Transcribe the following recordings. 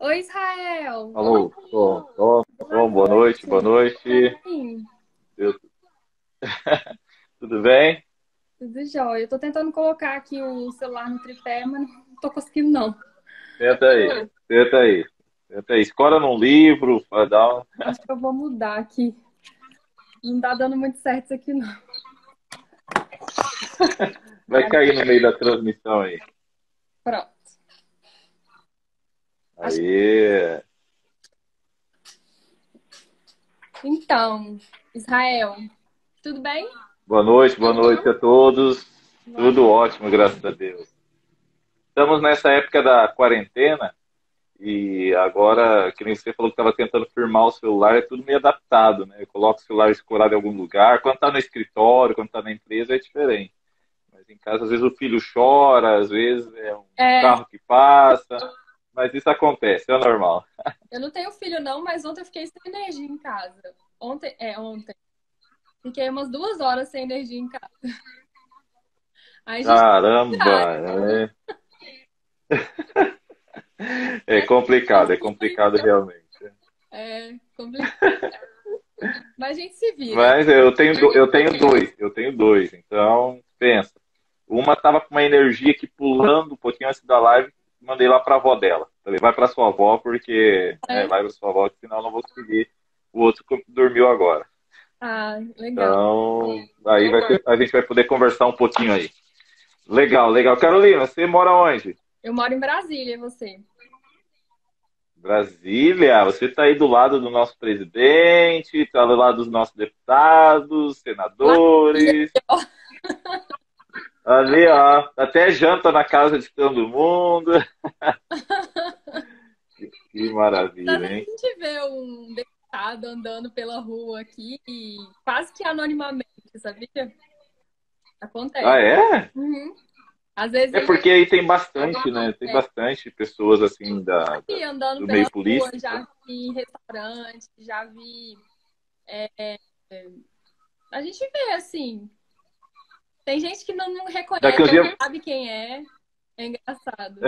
Oi, Israel. Alô, Boa boa noite, boa noite. noite. Bem, Eu- Tudo bem? tudo jóia. Eu tô tentando colocar aqui o celular no tripé, mas não tô conseguindo, não. Senta aí, senta aí, senta aí. Escola num livro, para dar Acho que eu vou mudar aqui. Não tá dando muito certo isso aqui, não. vai cair no meio da transmissão aí. Pronto. Acho... Aí, Então, Israel, tudo bem? boa noite a todos. Boa Tudo noite. ótimo, graças a Deus. Estamos nessa época da quarentena e agora, que nem você falou que estava tentando firmar o celular, é tudo meio adaptado, né? Eu coloco o celular escorado em algum lugar. Quando está no escritório, quando está na empresa, é diferente. Mas em casa, às vezes o filho chora, às vezes é um É, carro que passa, mas isso acontece, é normal. eu não tenho filho, não, mas ontem eu fiquei sem energia em casa. Ontem. Fiquei umas 2 horas sem energia em casa. Aí a gente Caramba, tá, né? é complicado realmente. É complicado. Mas a gente se vira. Mas eu tenho dois, então pensa. Uma tava com uma energia aqui pulando um pouquinho antes da live, mandei lá pra avó dela. Falei, vai pra sua avó, porque, né, É. vai pra sua avó, senão eu não vou conseguir. O outro dormiu agora. Ah, legal. Então, a gente vai poder conversar um pouquinho aí. Legal, legal. Carolina, você mora onde? Eu moro em Brasília, e você? Brasília. Você está aí do lado do nosso presidente, está do lado dos nossos deputados, Lá, e senadores. Ali, ó, até janta na casa de todo mundo. Que às maravilha, vezes hein? a gente vê um deputado andando pela rua aqui, e quase que anonimamente, sabia? Ah, Acontece. é? Uhum. Às vezes É ele porque aí tem bastante, né? Tem é bastante pessoas assim aqui andando do pela meio rua, político. já vi em restaurante, já vi. A gente vê assim. Tem gente que não reconhece, Daqui uns dias, não sabe quem é. É engraçado.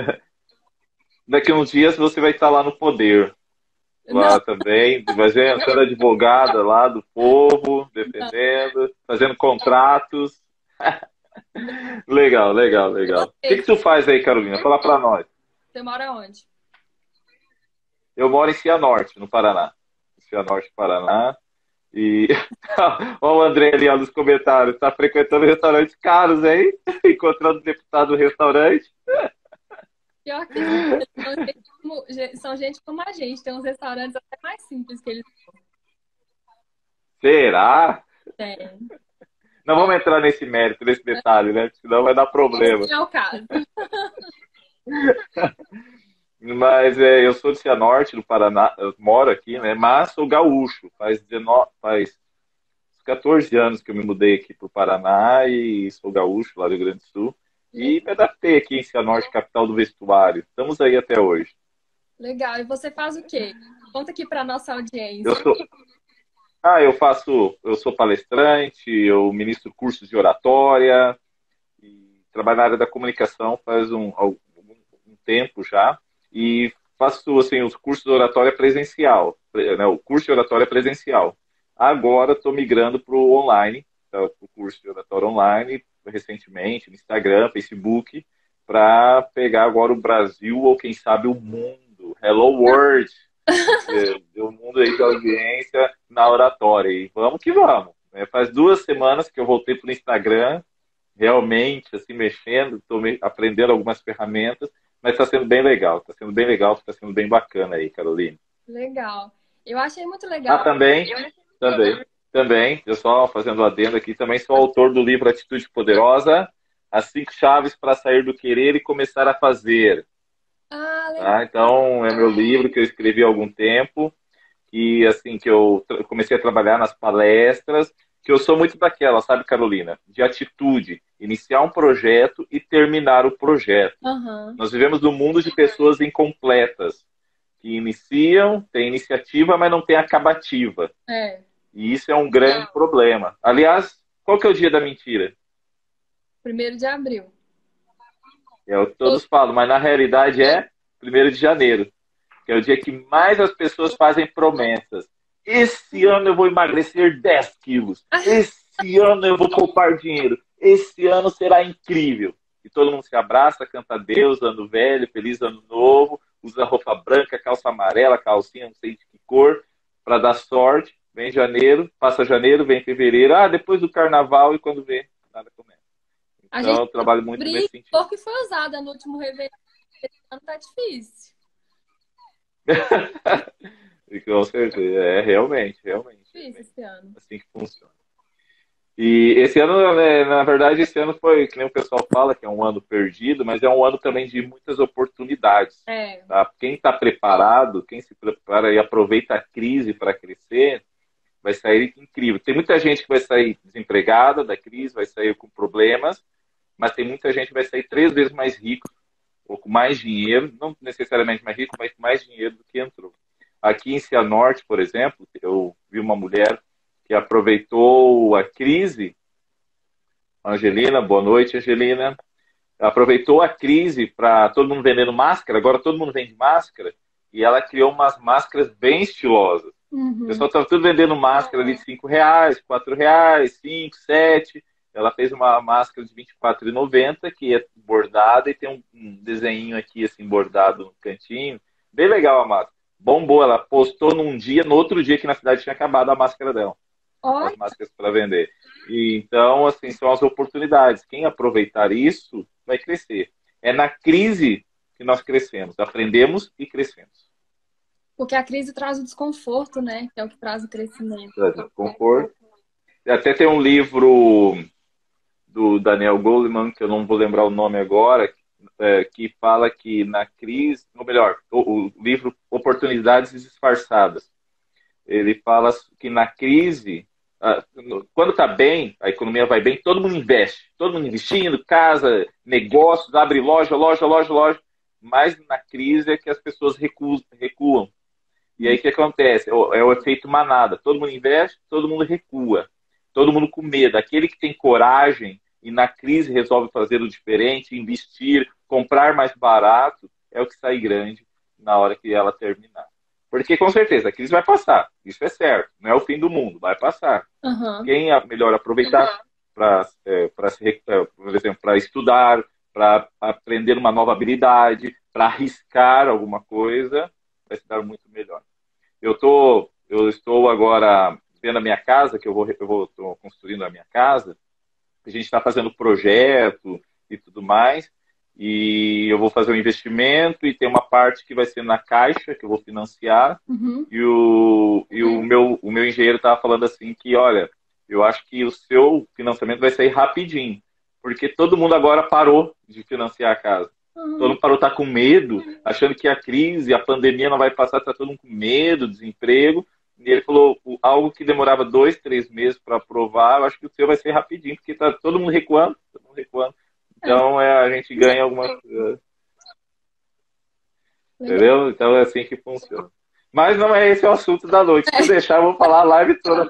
daqui uns dias você vai estar lá no poder. Não, Lá também, vai ver sendo advogada lá do povo, não. defendendo, fazendo contratos. Legal, legal, E legal. O que você? que tu faz aí, Carolina? Fala pra nós. Você mora onde? Eu moro em Cianorte, no Paraná. Cianorte, Paraná. E olha o André ali ó, nos comentários, tá frequentando restaurantes caros, hein? Encontrando deputado no restaurante. Pior que sim, são gente como a gente. Tem uns restaurantes até mais simples que eles Será? têm. Não vamos entrar nesse mérito, nesse detalhe, né? Senão vai dar Esse problema. não é o caso. Mas eu sou de Cianorte, do Paraná, eu moro aqui, né? Mas sou gaúcho. Faz 14 anos que eu me mudei aqui para o Paraná e sou gaúcho, lá do Rio Grande do Sul. E me adaptei aqui em Cianorte, capital do vestuário. Estamos aí até hoje. Legal. E você faz o quê? Conta aqui para nossa Eu audiência. sou, eu sou palestrante, eu ministro cursos de oratória e trabalho na área da comunicação faz um tempo já e faço assim os cursos de oratória presencial, né, o curso de oratória presencial. Agora estou migrando para o online, tá, o curso de oratória online recentemente no Instagram, Facebook, para pegar agora o Brasil ou quem sabe o mundo. Hello World, do mundo aí da audiência na oratória. E vamos que vamos. Faz 2 semanas que eu voltei para o Instagram, realmente, assim, mexendo, estou aprendendo algumas ferramentas, mas está sendo bem legal, está sendo bem legal, está sendo bem bacana aí, Caroline. Legal. Eu achei muito Ah, legal. também, eu só fazendo um adendo aqui, também sou autor do livro Atitude Poderosa, As 5 Chaves para Sair do Querer e Começar a Fazer. Ah, legal. Tá? Então, é meu livro que eu escrevi há algum tempo, que assim que eu comecei a trabalhar nas palestras, que eu sou muito daquela, sabe, Carolina, de atitude, iniciar um projeto e terminar o projeto. Aham. Nós vivemos num mundo de pessoas incompletas, que iniciam, têm iniciativa, mas não têm acabativa. É. E isso é um grande problema. Aliás, qual que é o dia da mentira? 1º de abril. É o que todos falam, mas na realidade é 1º de janeiro. que é o dia que mais as pessoas fazem promessas. Esse ano eu vou emagrecer 10 quilos. Esse ano eu vou poupar dinheiro. Esse ano será incrível. E todo mundo se abraça, canta Deus, ano velho, feliz ano novo, usa roupa branca, calça amarela, calcinha, não sei de que cor, para dar sorte. Vem janeiro, passa janeiro, vem fevereiro. Ah, depois do carnaval e quando vem, nada começa. A Então gente eu trabalho muito descobrir nesse que sentido. cor que foi usada no último Réveillon. Esse ano tá difícil. E com certeza, é realmente, realmente, Difícil realmente esse ano. assim que funciona. E esse ano, né, na verdade, esse ano foi, que nem o pessoal fala, que é um ano perdido, mas é um ano também de muitas oportunidades. É, Tá? Quem está preparado, quem se prepara e aproveita a crise para crescer, vai sair incrível. Tem muita gente que vai sair desempregada da crise, vai sair com problemas, mas tem muita gente que vai sair 3 vezes mais rico, ou com mais dinheiro, não necessariamente mais rico, mas com mais dinheiro do que entrou. Aqui em Cianorte, por exemplo, eu vi uma mulher que aproveitou a crise. Angelina, boa noite, Angelina. Aproveitou a crise para todo mundo vendendo máscara, agora todo mundo vende máscara, e ela criou umas máscaras bem estilosas. O uhum. pessoal estava tudo vendendo máscara de R$ 5, R$ 4, 5, 7. Ela fez uma máscara de R$ 24,90 que é bordada e tem um desenho aqui assim bordado no cantinho. Bem legal a máscara. Bombou, ela postou num dia, no outro dia que na cidade tinha acabado a máscara dela, as Olha, máscaras para vender. E, então, assim, são as oportunidades. Quem aproveitar isso vai crescer. É na crise que nós crescemos, aprendemos e crescemos. porque a crise traz o desconforto, né? Que é o que traz o crescimento. Conforto. Até tem um livro do Daniel Goleman, que eu não vou lembrar o nome agora, que fala que na crise, ou melhor, o livro Oportunidades Disfarçadas, ele fala que na crise, quando está bem, a economia vai bem, todo mundo investe, todo mundo investindo, casa, negócios, abre loja, loja, loja, loja, mas na crise é que as pessoas recuam. E aí o que acontece? É o efeito manada. Todo mundo investe, todo mundo recua. Todo mundo com medo. Aquele que tem coragem e na crise resolve fazer o diferente, investir, comprar mais barato, é o que sai grande na hora que ela terminar. Porque com certeza a crise vai passar. Isso é certo. Não é o fim do mundo, vai passar. Uhum. Quem é melhor aproveitar para, por exemplo, para estudar, para aprender uma nova habilidade, para arriscar alguma coisa, vai se dar muito melhor. Eu estou agora vendo a minha casa, que tô construindo a minha casa. A gente está fazendo projeto e tudo mais. E eu vou fazer um investimento e tem uma parte que vai ser na Caixa, que eu vou financiar. Uhum. E o meu engenheiro estava falando assim que, olha, eu acho que o seu financiamento vai sair rapidinho, porque todo mundo agora parou de financiar a casa. Todo Uhum. mundo parou, está com medo, achando que a crise, a pandemia não vai passar, está todo mundo com medo, desemprego. E ele falou, algo que demorava 2, 3 meses para aprovar, eu acho que o seu vai ser rapidinho, porque está todo mundo recuando, todo mundo recuando. É, Então, a gente ganha alguma coisa, legal. entendeu? Então, é assim que funciona. Mas não é esse o assunto da noite. Se deixar, eu vou falar a live toda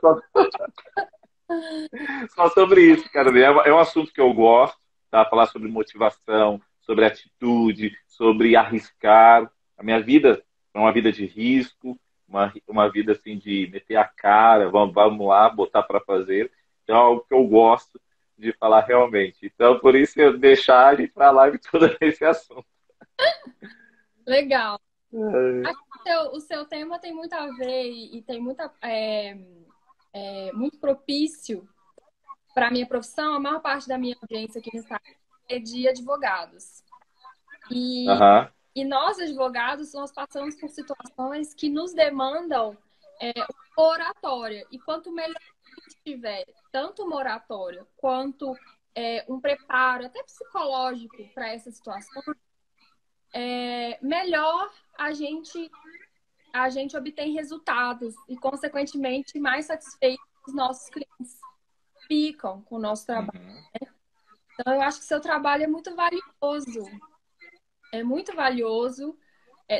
só sobre isso, cara. É um assunto que eu gosto, tá? Falar sobre motivação, sobre atitude, sobre arriscar. A minha vida é uma vida de risco, uma vida assim de meter a cara, vamos lá, botar para fazer. Então é algo que eu gosto de falar realmente. Então, por isso eu deixar de ir para a live toda esse assunto. Legal. Acho que o seu tema tem muito a ver e tem muito propício para a minha profissão. A maior parte da minha audiência aqui no Instagram é de advogados. E, Aham. e nós, advogados, nós passamos por situações que nos demandam uma oratória. E quanto melhor a gente tiver, tanto uma oratória quanto um preparo, até psicológico, para essa situação, melhor a gente obtém resultados e, consequentemente, mais satisfeitos os nossos clientes ficam com o nosso trabalho. Uhum. Então, eu acho que seu trabalho é muito valioso. É muito valioso,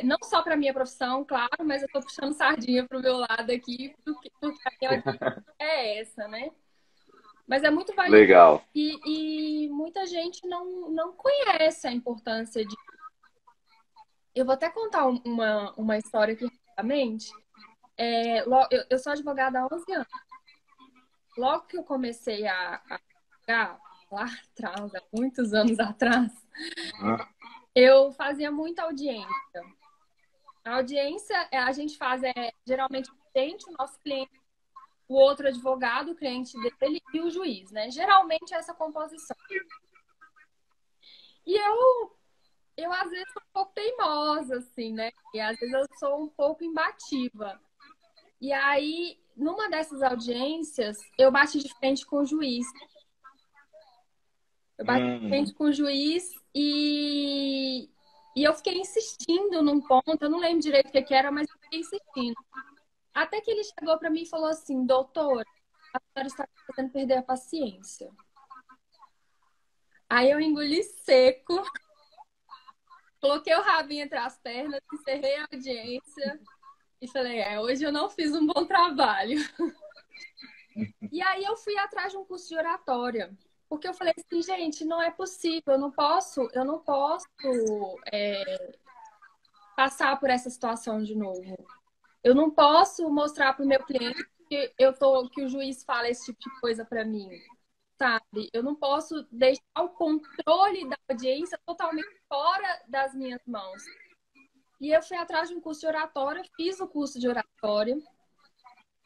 não só para a minha profissão, claro, mas eu estou puxando sardinha para o meu lado aqui, porque a minha audiência é essa, né? Mas é muito valioso Legal. e muita gente não conhece a importância de. Eu vou até contar uma história aqui rapidamente. Eu sou advogada há 11 anos. Logo que eu comecei a advogar, lá atrás, há muitos anos atrás, eu fazia muita audiência. A audiência, a gente faz geralmente o cliente, o nosso cliente, o outro advogado, o cliente dele e o juiz, né? Geralmente essa composição. E eu às vezes sou um pouco teimosa, assim, né? E às vezes eu sou um pouco imbativa. E aí, numa dessas audiências, eu bati de frente com o juiz. Eu bati de frente com o juiz e eu fiquei insistindo num ponto, eu não lembro direito o que era, mas eu fiquei insistindo. Até que ele chegou para mim e falou assim: doutora, a senhora está me fazendo perder a paciência. Aí eu engoli seco, coloquei o rabinho entre as pernas, encerrei a audiência e falei: hoje eu não fiz um bom trabalho. E aí eu fui atrás de um curso de oratória. Porque eu falei assim, gente, não é possível, eu não posso passar por essa situação de novo. Eu não posso mostrar para o meu cliente que o juiz fala esse tipo de coisa para mim, sabe? Eu não posso deixar o controle da audiência totalmente fora das minhas mãos. E eu fui atrás de um curso de oratória, fiz o curso de oratória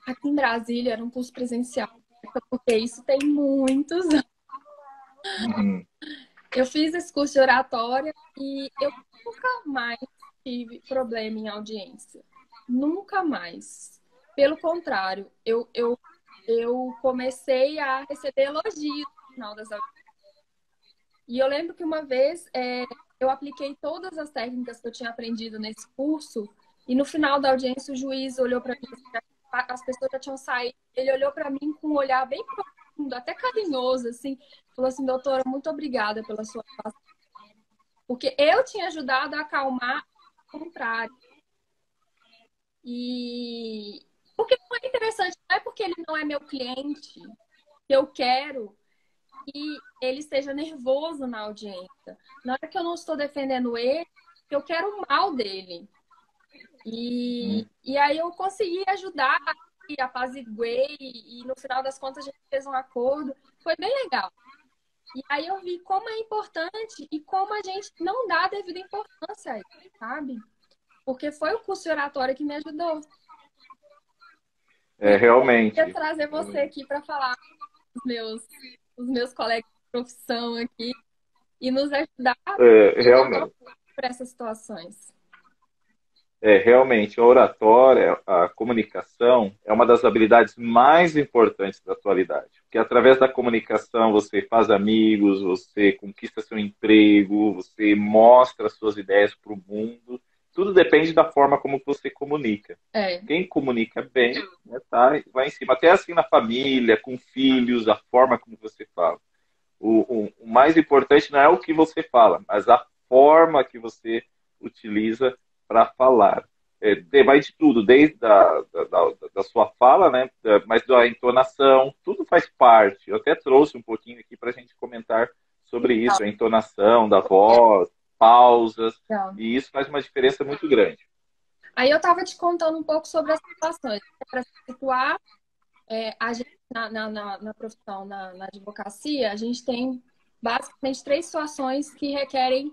aqui em Brasília, era um curso presencial, porque isso tem muitos anos. Eu fiz esse curso de oratória e eu nunca mais tive problema em audiência. Nunca mais. Pelo contrário, eu comecei a receber elogios no final das audiências. E eu lembro que uma vez eu apliquei todas as técnicas que eu tinha aprendido nesse curso e no final da audiência o juiz olhou para mim, as pessoas já tinham saído, ele olhou para mim com um olhar bem profundo, até carinhoso, assim, falou assim, doutora, muito obrigada pela sua paciência. Porque eu tinha ajudado a acalmar o contrário. E porque não é interessante, não é porque ele não é meu cliente que eu quero que ele esteja nervoso na audiência. Na hora que eu não estou defendendo ele, eu quero o mal dele. E aí eu consegui ajudar, apaziguei, e no final das contas a gente fez um acordo. Foi bem legal. E aí eu vi como é importante e como a gente não dá a devida importância a isso, sabe? Porque foi o curso de oratória que me ajudou. Realmente. Eu queria trazer você aqui para falar com os meus colegas de profissão aqui e nos ajudar Realmente. por essas situações. Realmente, a oratória, a comunicação, é uma das habilidades mais importantes da atualidade. Porque através da comunicação você faz amigos, você conquista seu emprego, você mostra suas ideias para o mundo. Tudo depende da forma como você comunica. Quem comunica bem, né, vai em cima. Até assim na família, com filhos, a forma como você fala. O mais importante não é o que você fala, mas a forma que você utiliza para falar. Vai de tudo, desde da sua fala, né? Mas da entonação, tudo faz parte. Eu até trouxe um pouquinho aqui para a gente comentar sobre isso, a entonação da voz, pausas, e isso faz uma diferença muito grande. Aí eu estava te contando um pouco sobre as situações. Para situar, a gente na profissão, na advocacia, a gente tem basicamente 3 situações que requerem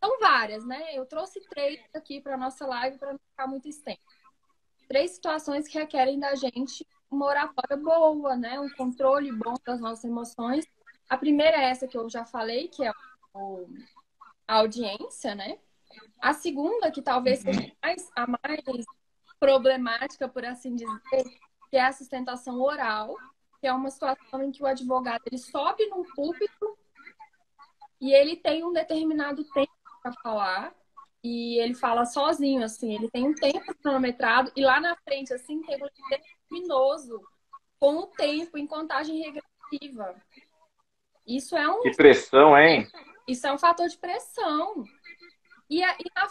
são várias, né? Eu trouxe 3 aqui para nossa live para não ficar muito extenso. 3 situações que requerem da gente uma oratória boa, né? Um controle bom das nossas emoções. A primeira é essa que eu já falei, que é a audiência, né? A segunda, que talvez seja a mais problemática, por assim dizer, que é a sustentação oral, que é uma situação em que o advogado ele sobe num púlpito e ele tem um determinado tempo para falar e ele fala sozinho, assim, ele tem um tempo cronometrado e lá na frente, assim, tem um luminoso com o tempo em contagem regressiva. Isso é Que pressão, hein? Isso é um fator de pressão.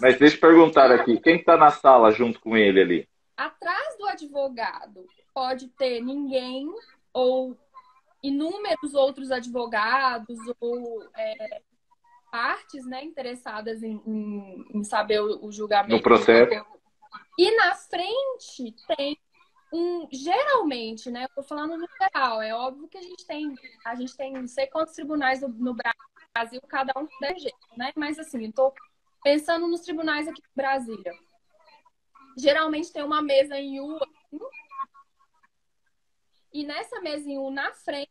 Mas deixa eu perguntar aqui, quem está na sala junto com ele ali? Atrás do advogado pode ter ninguém ou inúmeros outros advogados ou partes, né, interessadas em saber o No julgamento. processo. E na frente tem geralmente, né? Eu tô falando no geral, é óbvio que a gente tem não sei quantos tribunais no Brasil, cada um tem jeito, né? Mas assim, eu tô pensando nos tribunais aqui de Brasília. Geralmente tem uma mesa em U, assim, e nessa mesa em U, na frente,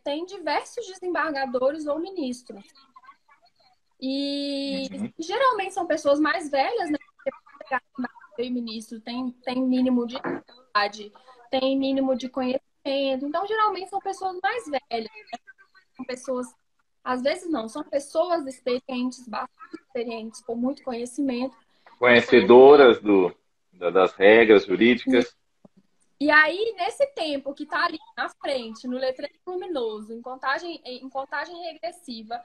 tem diversos desembargadores ou ministros. E geralmente são pessoas mais velhas, né? O ministro tem mínimo de idade, tem mínimo de conhecimento. Então, geralmente são pessoas mais velhas, né? São pessoas, às vezes não, são pessoas experientes, bastante experientes, com muito conhecimento. Conhecedoras das regras jurídicas. E aí, nesse tempo que está ali na frente, no letreiro luminoso, em contagem regressiva,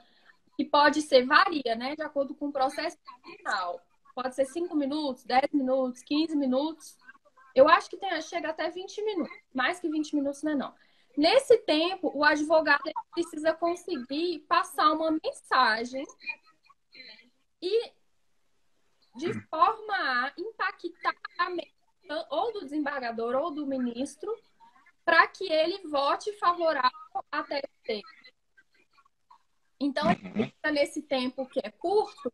que pode ser, varia, né, de acordo com o processo final. Pode ser 5 minutos, 10 minutos, 15 minutos. Eu acho que chega até 20 minutos. Mais que 20 minutos não é não. Nesse tempo, o advogado precisa conseguir passar uma mensagem e de forma a impactar a mente ou do desembargador ou do ministro para que ele vote favorável até o tempo. Então, ele precisa, nesse tempo que é curto,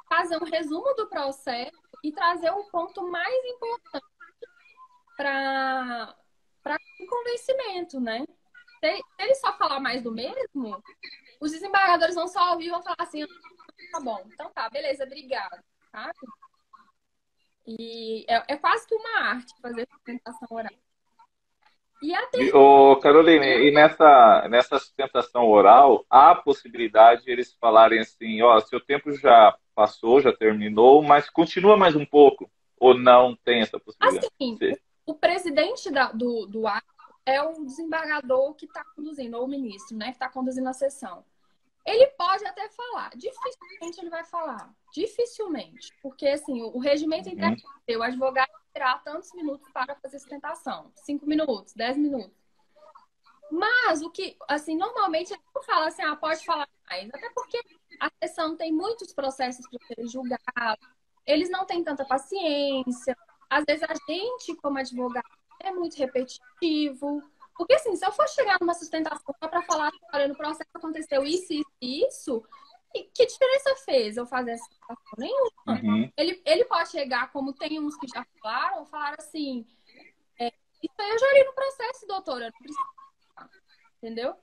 fazer um resumo do processo e trazer o ponto mais importante para o convencimento, né? Se ele só falar mais do mesmo, os desembargadores vão só ouvir e vão falar assim, tá bom, então tá, beleza, obrigado. Tá? E é quase que uma arte fazer sustentação oral. E Carolina, e nessa sustentação oral, há a possibilidade de eles falarem assim, ó, seu tempo já passou, já terminou, mas continua mais um pouco, ou não tem essa possibilidade? Assim, o presidente do ato é o desembargador que está conduzindo, ou o ministro, né, que está conduzindo a sessão. Ele pode até falar, dificilmente ele vai falar, dificilmente, porque assim, o regimento interno, o advogado terá tantos minutos para fazer sustentação, 5 minutos, 10 minutos. Mas o que, assim, normalmente ele não fala assim, pode falar mais, até porque a sessão tem muitos processos para serem julgados, eles não têm tanta paciência, às vezes a gente, como advogado, é muito repetitivo. Porque, assim, se eu for chegar numa sustentação só para falar que olha, no processo aconteceu isso e isso, que diferença fez eu fazer essa sustentação? Nenhuma. Ele pode chegar, como tem uns que já falaram assim, isso aí eu já li no processo, doutora, não precisa. Entendeu?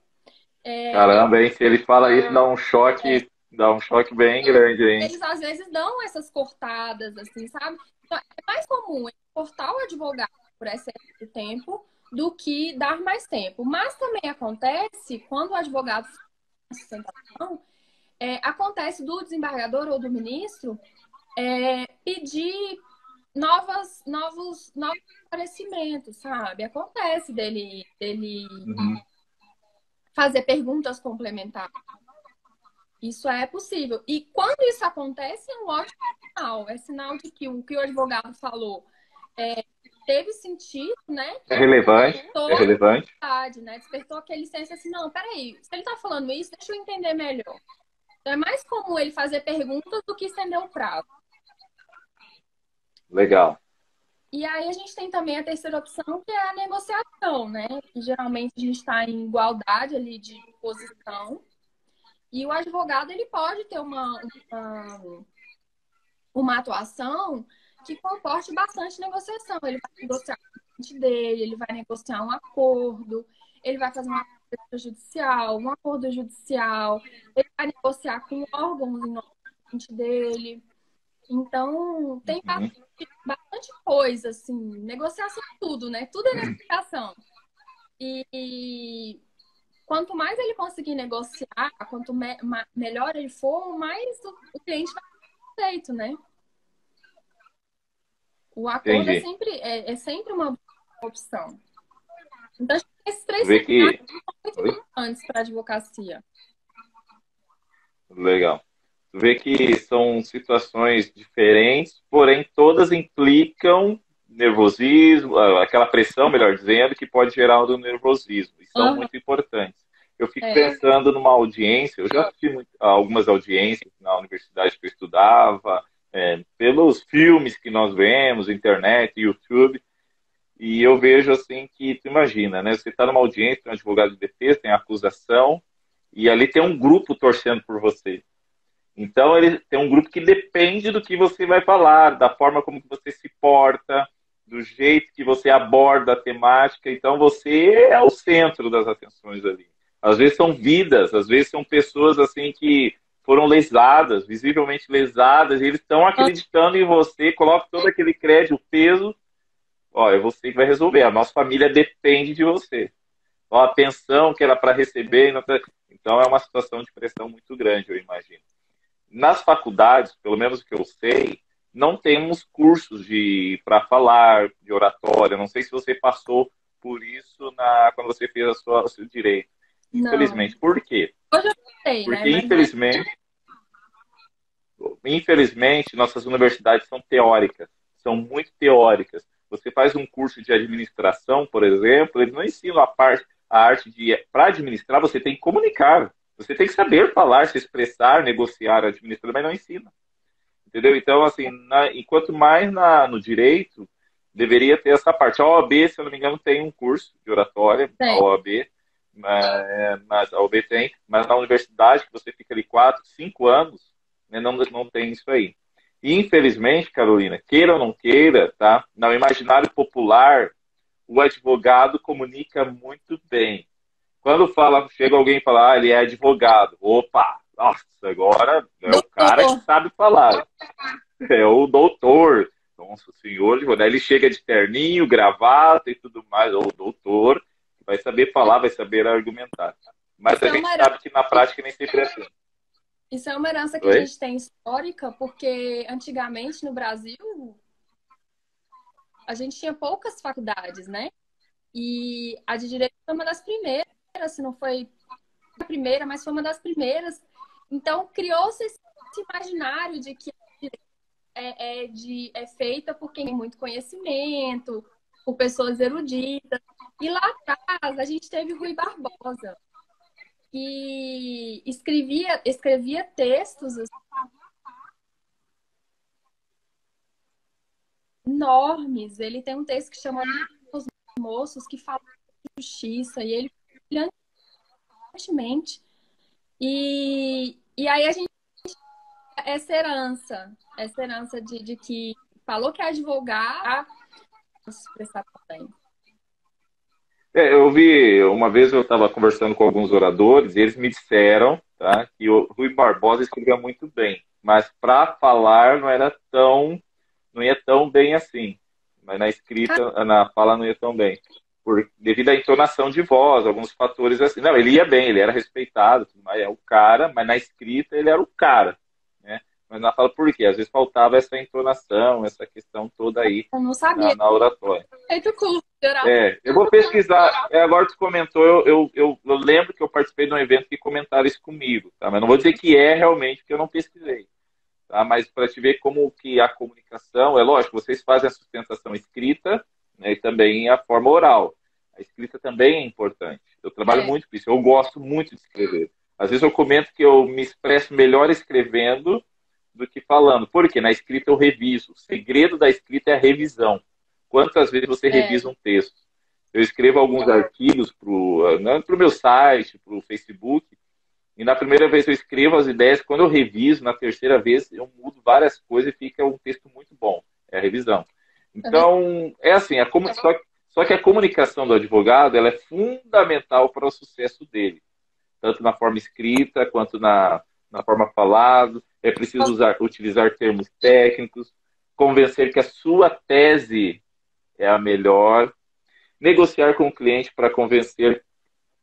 Caramba, hein? Se ele fala isso, dá um choque bem grande, hein? Eles, às vezes, dão essas cortadas, assim, sabe? Então, é mais comum cortar o advogado por excesso de tempo do que dar mais tempo. Mas também acontece, quando o advogado faz a sustentação, acontece do desembargador ou do ministro pedir novos esclarecimentos, sabe? Acontece dele fazer perguntas complementares. Isso é possível. E quando isso acontece, é um ótimo sinal. É sinal de que o que o advogado falou teve sentido, né? É relevante. É relevante. Né? Despertou aquele senso assim, não, peraí, se ele tá falando isso, deixa eu entender melhor. Então é mais comum ele fazer perguntas do que estender o prazo. Legal. E aí a gente tem também a terceira opção, que é a negociação, né? Que geralmente a gente está em igualdade ali de posição. E o advogado, ele pode ter uma atuação que comporte bastante negociação. Ele vai negociar com o cliente dele, ele vai negociar um acordo, ele vai fazer uma um acordo judicial, ele vai negociar com órgãos em nome do cliente dele. Então, tem bastante coisa, assim, negociação é tudo, né? Tudo é negociação. E quanto mais ele conseguir negociar, quanto melhor ele for, mais o cliente vai ter feito, né? O acordo é sempre uma opção. Então, esses três cenários são muito importantes para a advocacia. Legal. Tu vê que são situações diferentes, porém todas implicam nervosismo, aquela pressão, melhor dizendo, que pode gerar o nervosismo. E são muito importantes. eu fico pensando numa audiência, eu já assisti algumas audiências na universidade que eu estudava, pelos filmes que nós vemos, internet, YouTube, e eu vejo assim que, tu imagina, né? Você está numa audiência, tem um advogado de defesa, tem a acusação, e ali tem um grupo torcendo por você. Então, ele tem um grupo que depende do que você vai falar, da forma como que você se porta, do jeito que você aborda a temática. Então, você é o centro das atenções ali. Às vezes são vidas, às vezes são pessoas assim que foram lesadas, visivelmente lesadas, e eles estão acreditando em você, colocam todo aquele crédito, peso. Ó, é você que vai resolver. A nossa família depende de você. Ó, a pensão que era para receber. Então, é uma situação de pressão muito grande, eu imagino. Nas faculdades, pelo menos o que eu sei, não temos cursos para falar, de oratória. Não sei se você passou por isso quando você fez o seu direito. Infelizmente. Não. Por quê? Hoje eu sei, Porque, né? infelizmente, nossas universidades são teóricas. São muito teóricas. Você faz um curso de administração, por exemplo, eles não ensinam a arte de... Para administrar, você tem que comunicar. Você tem que saber falar, se expressar, negociar, administrar, mas não ensina. Entendeu? Então, assim, enquanto mais no direito, deveria ter essa parte. A OAB, se eu não me engano, tem um curso de oratória, a OAB, mas a OAB tem, mas na universidade, que você fica ali 4, 5 anos, né, não tem isso aí. E, infelizmente, Carolina, queira ou não queira, tá? No imaginário popular, o advogado comunica muito bem. Quando chega alguém e fala, ele é advogado. Opa, nossa, agora é o cara que sabe falar. É o doutor. Nossa, o senhor advogado. Aí ele chega de terninho, gravata e tudo mais. Ou doutor, vai saber falar, vai saber argumentar. Mas a gente sabe que na prática nem sempre é assim. Isso é uma herança que a gente tem histórica, porque antigamente no Brasil a gente tinha poucas faculdades, né? E a de direito foi uma das primeiras, se não foi a primeira, mas foi uma das primeiras. Então criou-se esse imaginário de que é feita por quem tem muito conhecimento, por pessoas eruditas. E lá atrás a gente teve Rui Barbosa, que escrevia textos enormes. Ele tem um texto que chama Os Moços, que fala de justiça, e ele brilhantemente. E aí a gente essa herança de que falou que é advogar, se expressar também. Eu vi, uma vez eu estava conversando com alguns oradores e eles me disseram, tá, que o Rui Barbosa escrevia muito bem, mas para falar não ia tão bem assim. Mas na escrita, na fala não ia tão bem. Devido à entonação de voz, alguns fatores assim. Não, ele ia bem, ele era respeitado, mas é o cara, mas na escrita ele era o cara, né? Mas na fala por quê? Às vezes faltava essa entonação, essa questão toda aí eu não sabia. Na oratória. Feito curso de oratória. Eu vou pesquisar. Agora tu comentou, eu lembro que eu participei de um evento que comentaram isso comigo, tá? Mas não vou dizer que é realmente, porque eu não pesquisei. Tá? Mas para te ver como que a comunicação, é lógico, vocês fazem a sustentação escrita, né, e também a forma oral. A escrita também é importante. Eu trabalho muito com isso, eu gosto muito de escrever. Às vezes eu comento que eu me expresso melhor escrevendo do que falando. Porque na escrita eu reviso. O segredo da escrita é a revisão. Quantas vezes você revisa um texto? Eu escrevo alguns artigos para o meu site, para o Facebook, e na primeira vez eu escrevo as ideias, quando eu reviso, na terceira vez eu mudo várias coisas e fica um texto muito bom. É a revisão. Então, é assim, só que a comunicação do advogado ela é fundamental para o sucesso dele. Tanto na forma escrita, quanto na forma falada. É preciso utilizar termos técnicos, convencer que a sua tese é a melhor, negociar com o cliente para convencer,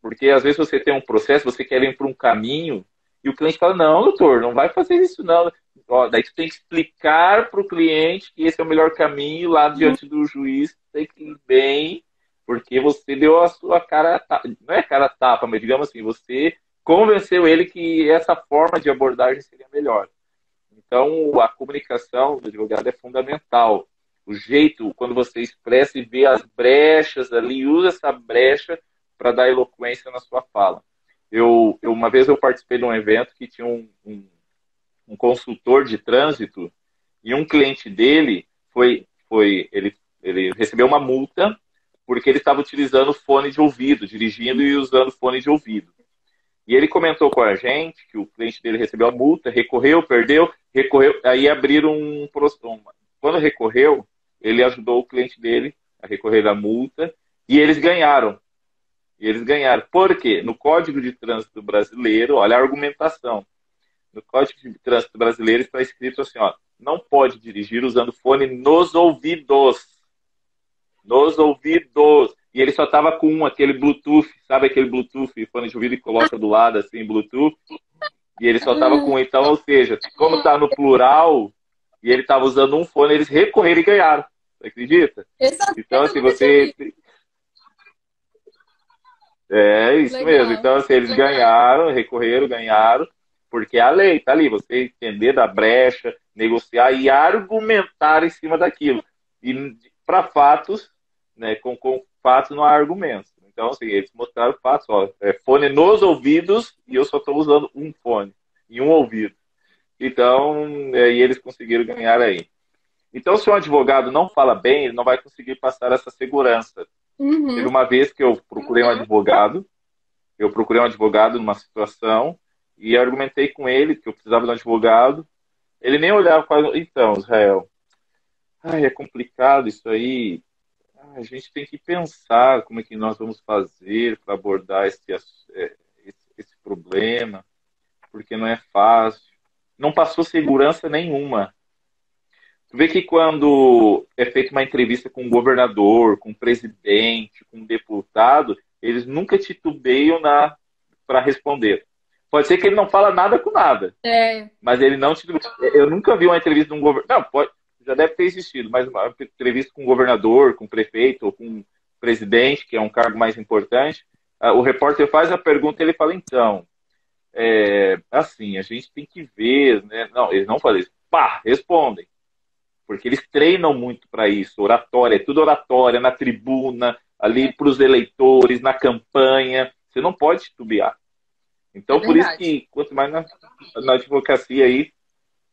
porque às vezes você tem um processo, você quer ir para um caminho, e o cliente fala, não, doutor, não vai fazer isso não. Ó, daí você tem que explicar para o cliente que esse é o melhor caminho, lá diante do juiz, tem que ir bem, porque você deu a sua cara, não é cara tapa, mas digamos assim, você convenceu ele que essa forma de abordagem seria melhor. Então, a comunicação do advogado é fundamental. O jeito, quando você expressa e vê as brechas ali, usa essa brecha para dar eloquência na sua fala. Uma vez eu participei de um evento que tinha um consultor de trânsito e um cliente dele ele recebeu uma multa porque ele estava utilizando fone de ouvido, dirigindo e usando fone de ouvido. E ele comentou com a gente que o cliente dele recebeu a multa, recorreu, perdeu, recorreu, aí abriram um... Quando recorreu, ele ajudou o cliente dele a recorrer da multa e eles ganharam. E eles ganharam. Por quê? No Código de Trânsito Brasileiro, olha a argumentação. No Código de Trânsito Brasileiro está escrito assim, ó, não pode dirigir usando fone nos ouvidos. Nos ouvidos. E ele só estava com aquele Bluetooth, sabe aquele Bluetooth, fone de ouvido e coloca do lado assim, Bluetooth. E ele só estava com, então, ou seja, como está no plural, e ele estava usando um fone, eles recorreram e ganharam. Você acredita? Então, se você... É isso legal. Mesmo. Então, assim, eles ganharam, recorreram, ganharam, porque a lei tá ali, você entender da brecha, negociar e argumentar em cima daquilo. E para fatos, né, com fatos não há argumentos. Então, assim, eles mostraram fatos, ó, fone nos ouvidos e eu só estou usando um fone em um ouvido. Então, e eles conseguiram ganhar aí. Então, se um advogado não fala bem, ele não vai conseguir passar essa segurança. Uhum. Teve uma vez que eu procurei um advogado, numa situação e argumentei com ele que eu precisava de um advogado. Ele nem olhava para... Então, Israel, é complicado isso aí. A gente tem que pensar como é que nós vamos fazer para abordar esse problema, porque não é fácil. Não passou segurança nenhuma. Tu vê que quando é feita uma entrevista com um governador, com um presidente, com um deputado, eles nunca titubeiam para responder. Pode ser que ele não fala nada com nada, mas ele não titubeia. Eu nunca vi uma entrevista de um governador... Não, pode, já deve ter existido, mas uma entrevista com um governador, com um prefeito ou com um presidente, que é um cargo mais importante, o repórter faz a pergunta e ele fala, então, assim, a gente tem que ver, né? Não, eles não fazem isso. Pá, respondem. Porque eles treinam muito para isso, oratória, é tudo oratória, na tribuna, ali para os eleitores, na campanha. Você não pode titubear. Então, por isso que, quanto mais na advocacia aí,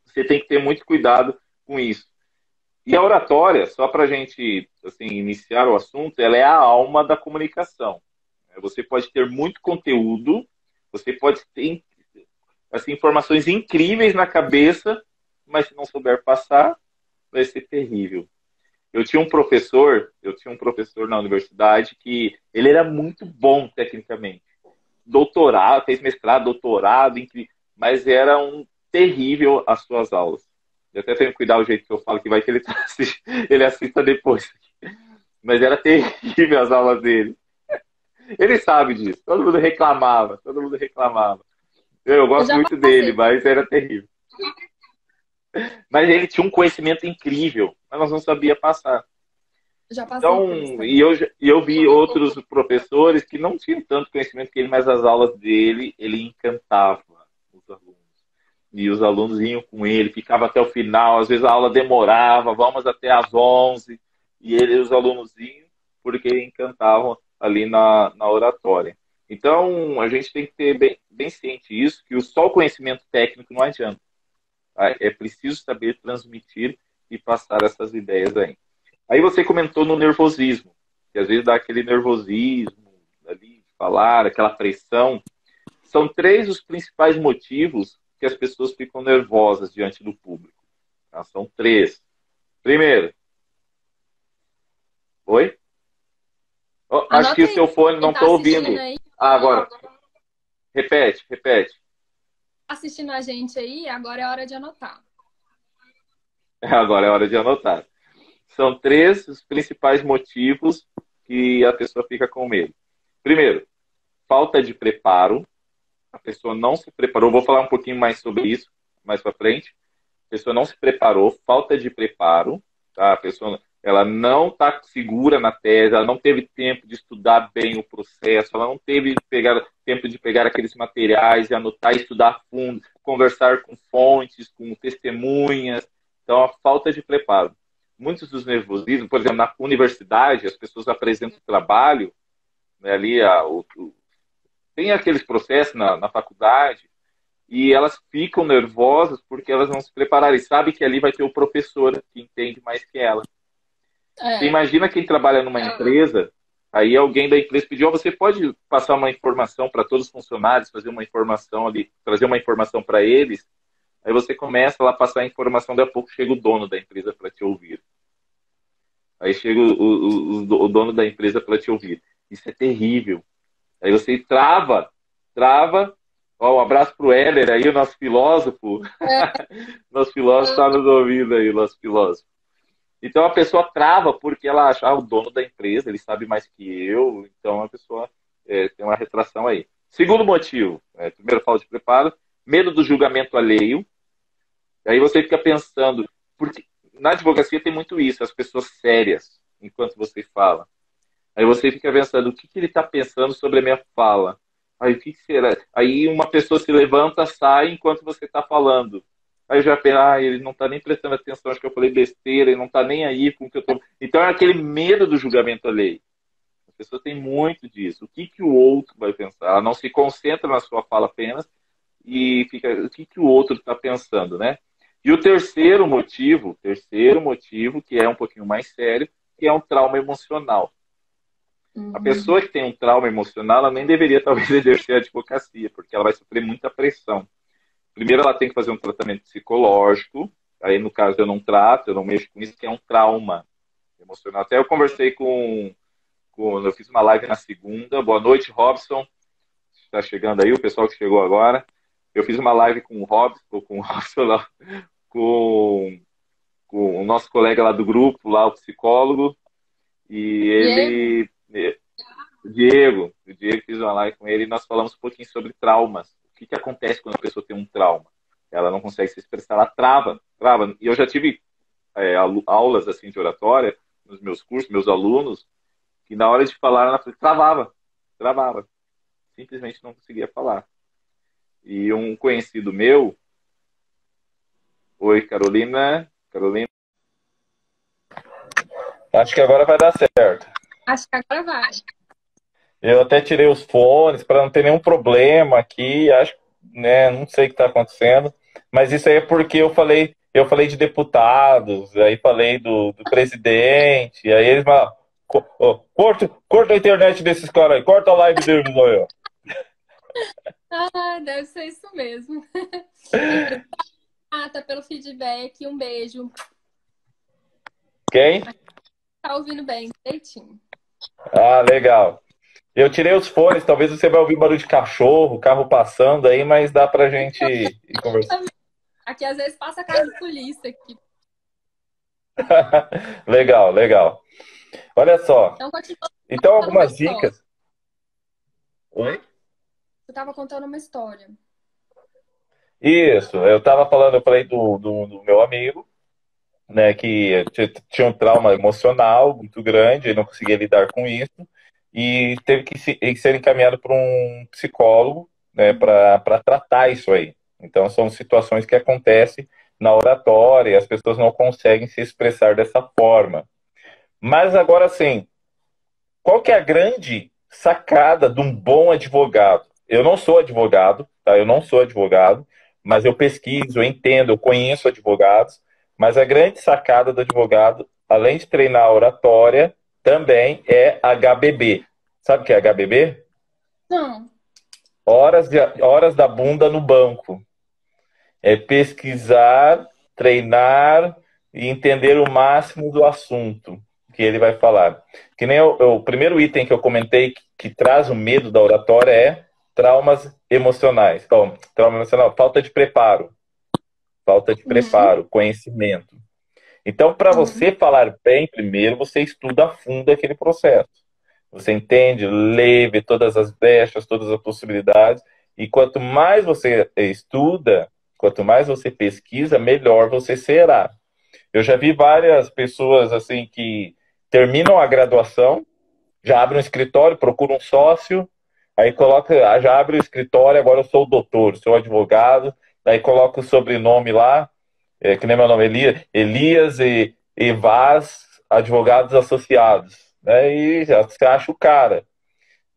você tem que ter muito cuidado com isso. E a oratória, só para a gente assim, iniciar o assunto, ela é a alma da comunicação. Você pode ter muito conteúdo, você pode ter assim, informações incríveis na cabeça, mas se não souber passar, vai ser terrível. Eu tinha um professor na universidade que ele era muito bom tecnicamente. Doutorado, fez mestrado, doutorado, mas era terrível as suas aulas. Eu até tenho que cuidar do jeito que eu falo, que vai que ele assista depois. Mas era terrível as aulas dele. Ele sabe disso. Todo mundo reclamava. Eu gosto muito dele, mas era terrível. Mas ele tinha um conhecimento incrível, mas nós não sabia passar. Então, e eu vi outros professores que não tinham tanto conhecimento que ele, mas as aulas dele, ele encantava os alunos. E os alunos iam com ele, ficava até o final, às vezes a aula demorava, vamos até às 11, e os alunos iam porque encantavam ali na oratória. Então, a gente tem que ter bem ciente disso, que só o conhecimento técnico não adianta. É preciso saber transmitir e passar essas ideias aí. Aí você comentou no nervosismo, que às vezes dá aquele nervosismo ali de falar, aquela pressão. São 3 os principais motivos que as pessoas ficam nervosas diante do público. Tá? São 3. Primeiro. Oi? Oh, acho que o seu fone não está ouvindo. Agora. Repete. Assistindo a gente aí, agora é hora de anotar. Agora é hora de anotar. São 3 os principais motivos que a pessoa fica com medo. Primeiro, falta de preparo. A pessoa não se preparou. Vou falar um pouquinho mais sobre isso mais para frente. A pessoa não se preparou, falta de preparo. Tá? A pessoa ela não está segura na tese, ela não teve tempo de estudar bem o processo, ela não teve tempo de pegar aqueles materiais e anotar, estudar a fundo, conversar com fontes, com testemunhas. Então, a falta de preparo. Muitos dos nervosismos, por exemplo, na universidade, as pessoas apresentam o trabalho, né, ali tem aqueles processos na faculdade e elas ficam nervosas porque elas não se prepararam e sabem que ali vai ter o professor que entende mais que ela. Você É. imagina quem trabalha numa empresa, aí alguém da empresa pediu, você pode passar uma informação para todos os funcionários, fazer uma informação ali, trazer uma informação para eles, aí você começa lá a passar a informação, daqui a pouco chega o dono da empresa para te ouvir. Aí chega o dono da empresa para te ouvir. Isso é terrível. Aí você trava. Ó, um abraço pro Éder aí, o nosso filósofo. Nosso filósofo está nos ouvindo aí, nosso filósofo. Então a pessoa trava porque ela acha, o dono da empresa, ele sabe mais que eu, então a pessoa tem uma retração aí. Segundo motivo, primeiro falta de preparo, medo do julgamento alheio. Aí você fica pensando, porque na advocacia tem muito isso, as pessoas sérias, enquanto você fala. Aí você fica pensando, o que ele está pensando sobre a minha fala? Aí o que será? Aí uma pessoa se levanta, sai enquanto você está falando. Aí eu já penso, ele não está nem prestando atenção, acho que eu falei besteira, ele não está nem aí com o que eu estou... Então é aquele medo do julgamento alheio. As pessoas têm muito disso. O que o outro vai pensar? Ela não se concentra na sua fala apenas e fica, o que o outro está pensando, né? E o terceiro motivo, que é um pouquinho mais sério, que é um trauma emocional. A pessoa que tem um trauma emocional, ela nem deveria, talvez, exercer a advocacia, porque ela vai sofrer muita pressão. Primeiro, ela tem que fazer um tratamento psicológico. Aí, no caso, eu não trato, eu não mexo com isso, que é um trauma emocional. Até eu conversei eu fiz uma live na segunda. Boa noite, Robson. Está chegando aí, o pessoal que chegou agora. Eu fiz uma live com o Robson, com o nosso colega lá do grupo, lá o psicólogo. E ele... Diego fiz uma live com ele e nós falamos um pouquinho sobre traumas. O que acontece quando a pessoa tem um trauma? Ela não consegue se expressar, ela trava. E eu já tive aulas assim de oratória nos meus cursos, meus alunos, que na hora de falar, ela travava. Simplesmente não conseguia falar. E um conhecido meu, oi, Carolina. Acho que agora vai dar certo. Acho que agora vai. Eu até tirei os fones para não ter nenhum problema aqui. Acho, né? Não sei o que está acontecendo, mas isso aí é porque eu falei de deputados, aí falei do presidente, aí eles falam, corta a internet desses caras aí, corta a live deles aí, ó. Deve ser isso mesmo. Tá pelo feedback, um beijo. Quem? Tá ouvindo bem, direitinho. Legal. Eu tirei os fones, talvez você vai ouvir barulho de cachorro, carro passando aí, mas dá pra gente ir conversando. Aqui às vezes passa carro de polícia aqui. Legal. Olha só. Então algumas dicas. Oi? Você estava contando uma história. Isso, eu falei do meu amigo, né, que tinha um trauma emocional muito grande, ele não conseguia lidar com isso, e teve que ser encaminhado para um psicólogo, né, para tratar isso aí. Então, são situações que acontecem na oratória e as pessoas não conseguem se expressar dessa forma. Mas agora, sim, qual que é a grande sacada de um bom advogado? Eu não sou advogado, tá? Eu não sou advogado, mas eu pesquiso, eu entendo, eu conheço advogados, mas a grande sacada do advogado, além de treinar a oratória, também é HBB. Sabe o que é HBB? Não. Horas da bunda no banco. É pesquisar, treinar e entender o máximo do assunto que ele vai falar. Que nem o primeiro item que eu comentei que traz o medo da oratória é traumas emocionais. Então, trauma emocional, falta de preparo. Conhecimento. Então, para você falar bem primeiro, você estuda a fundo aquele processo. Você entende, lê, vê todas as brechas, todas as possibilidades. E quanto mais você estuda, quanto mais você pesquisa, melhor você será. Eu já vi várias pessoas assim que terminam a graduação, já abrem um escritório, procuram um sócio, aí coloca, já abre o escritório, agora eu sou o doutor, sou advogado, daí coloca o sobrenome lá, que nem meu nome, Elias e Vaz, advogados associados. Né? E já você acha o cara.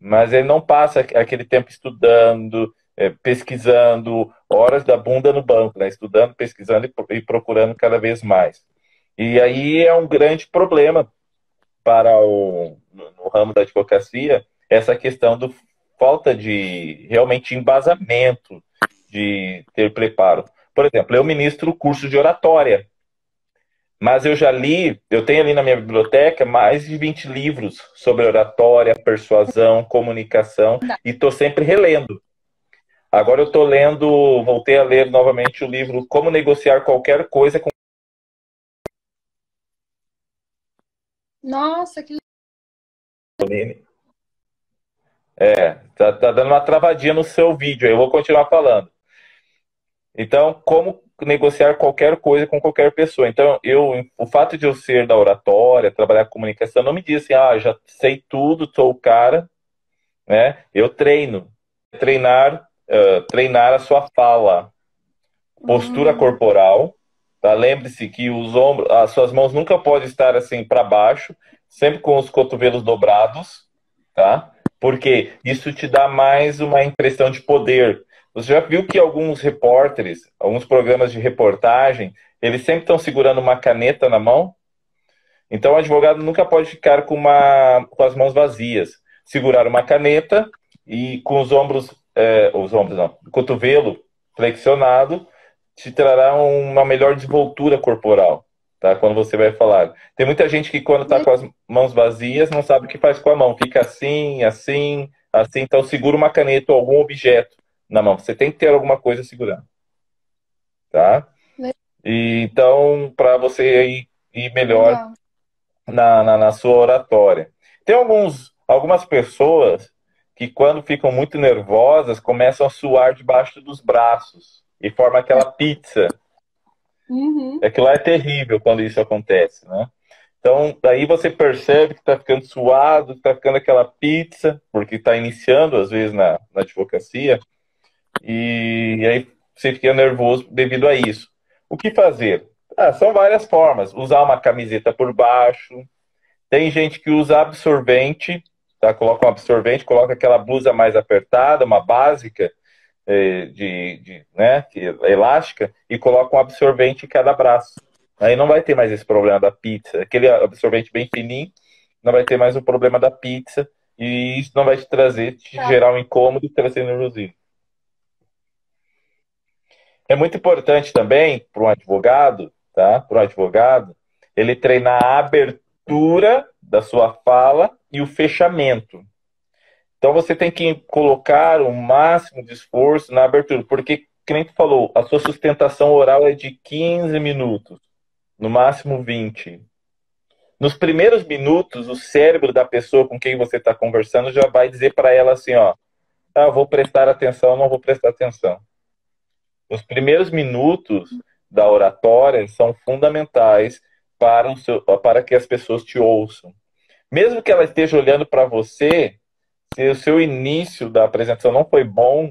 mas ele não passa aquele tempo estudando, pesquisando, horas da bunda no banco, né? Estudando, pesquisando e procurando cada vez mais. E aí é um grande problema para no ramo da advocacia, essa questão do falta de realmente embasamento, de ter preparo. Por exemplo, eu ministro cursos de oratória, mas eu já li, eu tenho ali na minha biblioteca mais de 20 livros sobre oratória, persuasão, comunicação, e estou sempre relendo. Agora eu estou lendo, voltei a ler novamente o livro Como Negociar Qualquer Coisa com... Nossa, que Tá dando uma travadinha no seu vídeo, aí eu vou continuar falando. Então, como negociar qualquer coisa com qualquer pessoa. Então, o fato de eu ser da oratória, trabalhar com comunicação, não me diz assim, já sei tudo, sou o cara, né? Eu treino. Treinar a sua fala, postura corporal, tá? Lembre-se que os ombros, as suas mãos nunca podem estar assim para baixo, sempre com os cotovelos dobrados, tá? Porque isso te dá mais uma impressão de poder. Você já viu que alguns repórteres, alguns programas de reportagem, eles sempre estão segurando uma caneta na mão? Então, o advogado nunca pode ficar com as mãos vazias. Segurar uma caneta e com os ombros não, o cotovelo flexionado, te trará uma melhor desenvoltura corporal, tá? Quando você vai falar. Tem muita gente que quando está com as mãos vazias não sabe o que faz com a mão. Fica assim, assim, assim. Então, segura uma caneta ou algum objeto na mão. Você tem que ter alguma coisa segurando, tá? E, então, para você ir melhor legal. na sua oratória. Tem algumas pessoas que, quando ficam muito nervosas, começam a suar debaixo dos braços e forma aquela pizza. Aquilo lá é terrível quando isso acontece, né? Então, daí você percebe que está ficando suado, está ficando aquela pizza, porque está iniciando, às vezes, na advocacia, e aí você fica nervoso devido a isso. O que fazer? São várias formas. Usar uma camiseta por baixo, tem gente que usa absorvente, tá? Coloca um absorvente, coloca aquela blusa mais apertada, uma básica, né, que é elástica, e coloca um absorvente em cada braço. Aí não vai ter mais esse problema da pizza. Aquele absorvente bem fininho, não vai ter mais o problema da pizza, e isso não vai te gerar um incômodo e trazer nervosismo. É muito importante também para um advogado, tá? Para um advogado, ele treinar a abertura da sua fala e o fechamento. Então você tem que colocar o máximo de esforço na abertura, porque, como tu falou, a sua sustentação oral é de 15 minutos, no máximo 20. Nos primeiros minutos, o cérebro da pessoa com quem você está conversando já vai dizer para ela assim, eu vou prestar atenção, não vou prestar atenção. Os primeiros minutos da oratória são fundamentais para que as pessoas te ouçam. Mesmo que ela esteja olhando para você, se o seu início da apresentação não foi bom,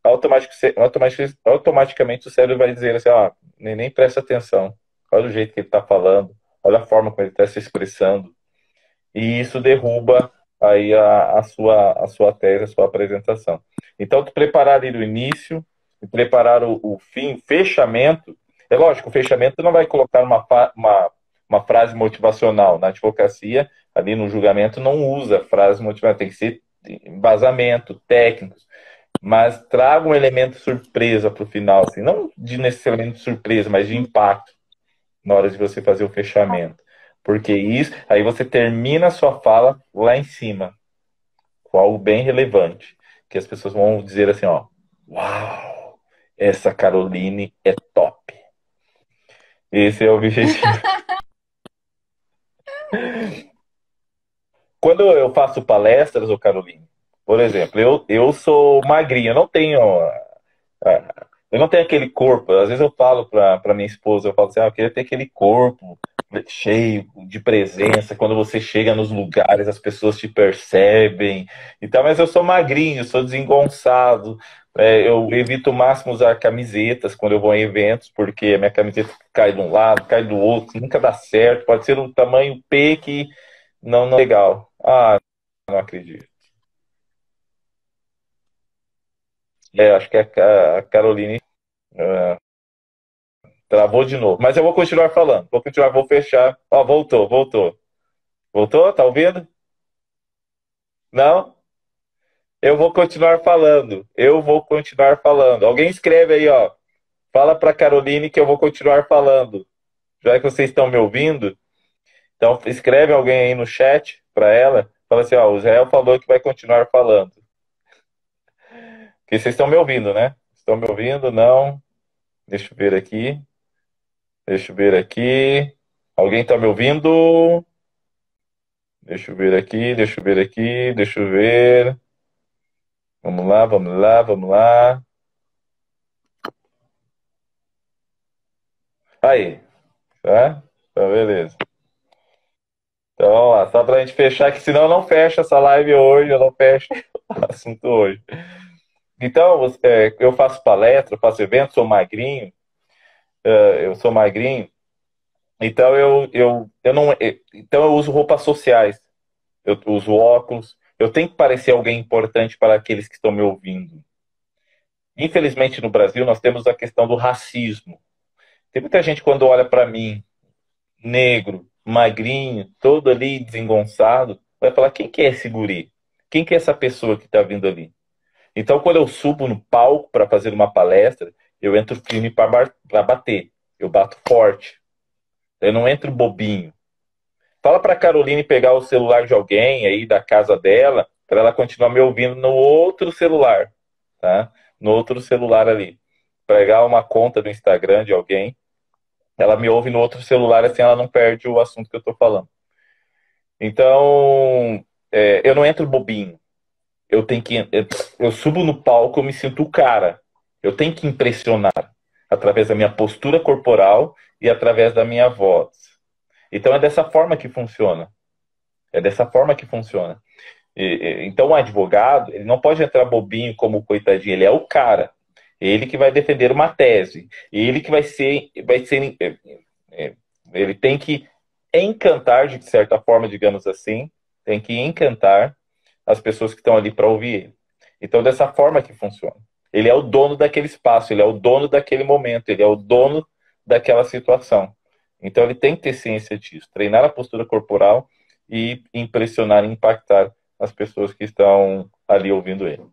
automaticamente o cérebro vai dizer assim, nem presta atenção. Olha o jeito que ele está falando, olha a forma como ele está se expressando. E isso derruba aí a sua tese, a sua apresentação. Então, tu preparar ali do início, preparar o fim, o fechamento. É lógico, o fechamento não vai colocar uma frase motivacional. Na advocacia, ali no julgamento, não usa frase motivacional. Tem que ser embasamento, técnicos. Mas traga um elemento surpresa para o final. Assim, não de necessariamente surpresa, mas de impacto na hora de você fazer o fechamento. Porque isso, aí você termina a sua fala lá em cima, com algo bem relevante. Que as pessoas vão dizer assim, uau, essa Caroline é top. Esse é o objetivo. Quando eu faço palestras, ô Caroline, por exemplo, eu sou magrinho, eu não tenho aquele corpo. Às vezes eu falo para minha esposa, eu falo assim, eu queria ter aquele corpo cheio de presença, quando você chega nos lugares, as pessoas te percebem e tal, mas eu sou magrinho, sou desengonçado, eu evito o máximo usar camisetas quando eu vou em eventos, porque a minha camiseta cai de um lado, cai do outro, nunca dá certo, pode ser um tamanho P que não é legal. Não acredito. Acho que a Caroline travou de novo. Mas eu vou continuar falando. Vou continuar, vou fechar. Ó, voltou, voltou. Voltou? Tá ouvindo? Não? Eu vou continuar falando. Eu vou continuar falando. Alguém escreve aí, ó. Fala para Caroline que eu vou continuar falando. Já que vocês estão me ouvindo, então escreve alguém aí no chat para ela. Fala assim, ó, o Israel falou que vai continuar falando. Porque vocês estão me ouvindo, né? Estão me ouvindo? Não. Deixa eu ver aqui. Deixa eu ver aqui. Alguém está me ouvindo? Deixa eu ver aqui, deixa eu ver aqui, deixa eu ver. Vamos lá, vamos lá, vamos lá. Aí, tá? Então, beleza. Então, vamos lá, só pra gente fechar, que senão eu não fecho essa live hoje, eu não fecho o assunto hoje. Então, eu faço palestra, eu faço evento, sou magrinho, eu sou magrinho, então eu não. Então eu uso roupas sociais, eu uso óculos, eu tenho que parecer alguém importante para aqueles que estão me ouvindo. Infelizmente, no Brasil, nós temos a questão do racismo. Tem muita gente quando olha para mim, negro, magrinho, todo ali desengonçado, vai falar: quem que é esse guri? Quem que é essa pessoa que está vindo ali? Então, quando eu subo no palco para fazer uma palestra, eu entro firme para bater. Eu bato forte. Eu não entro bobinho. Fala para Caroline pegar o celular de alguém aí da casa dela, para ela continuar me ouvindo no outro celular, tá? No outro celular ali. Pegar uma conta do Instagram de alguém, ela me ouve no outro celular, assim ela não perde o assunto que eu estou falando. Então, eu não entro bobinho. Eu tenho que. Eu subo no palco, eu me sinto o cara. Eu tenho que impressionar através da minha postura corporal e através da minha voz. Então é dessa forma que funciona. É dessa forma que funciona. Então o advogado, ele não pode entrar bobinho como coitadinho, ele é o cara. Ele que vai defender uma tese. Ele que vai ser, ele tem que encantar, de certa forma, digamos assim, tem que encantar as pessoas que estão ali para ouvir ele. Então, dessa forma que funciona. Ele é o dono daquele espaço, ele é o dono daquele momento, ele é o dono daquela situação. Então, ele tem que ter ciência disso, treinar a postura corporal e impressionar e impactar as pessoas que estão ali ouvindo ele.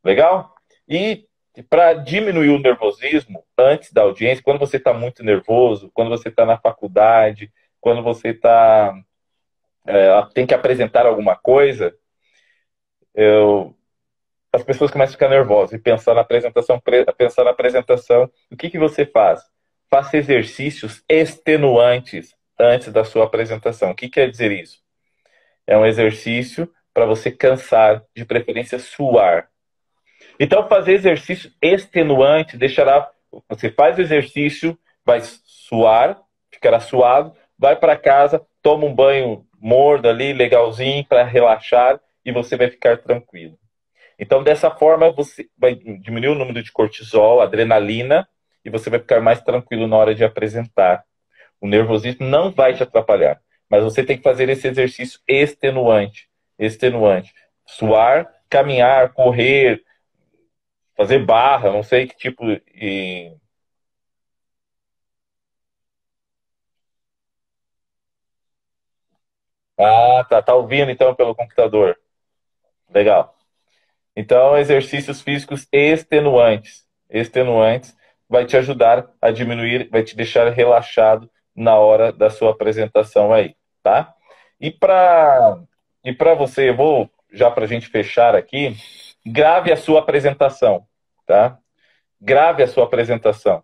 Legal? E para diminuir o nervosismo antes da audiência, quando você está muito nervoso, quando você está na faculdade, quando você tem que apresentar alguma coisa, as pessoas começam a ficar nervosas e pensar na apresentação. O que você faz? Faça exercícios extenuantes antes da sua apresentação. O que quer dizer isso? É um exercício para você cansar, de preferência suar. Então, fazer exercício extenuante deixará. Você faz o exercício, vai suar, ficará suado, vai para casa, toma um banho morno ali, legalzinho, para relaxar e você vai ficar tranquilo. Então, dessa forma, você vai diminuir o número de cortisol, adrenalina, e você vai ficar mais tranquilo na hora de apresentar. O nervosismo não vai te atrapalhar, mas você tem que fazer esse exercício extenuante. Extenuante. Suar, caminhar, correr, fazer barra, não sei que tipo. Ah, tá. Tá ouvindo então pelo computador. Legal. Então, exercícios físicos extenuantes. Extenuantes vai te ajudar a diminuir, vai te deixar relaxado na hora da sua apresentação aí, tá? E para você, eu vou já para a gente fechar aqui, grave a sua apresentação, tá? Grave a sua apresentação.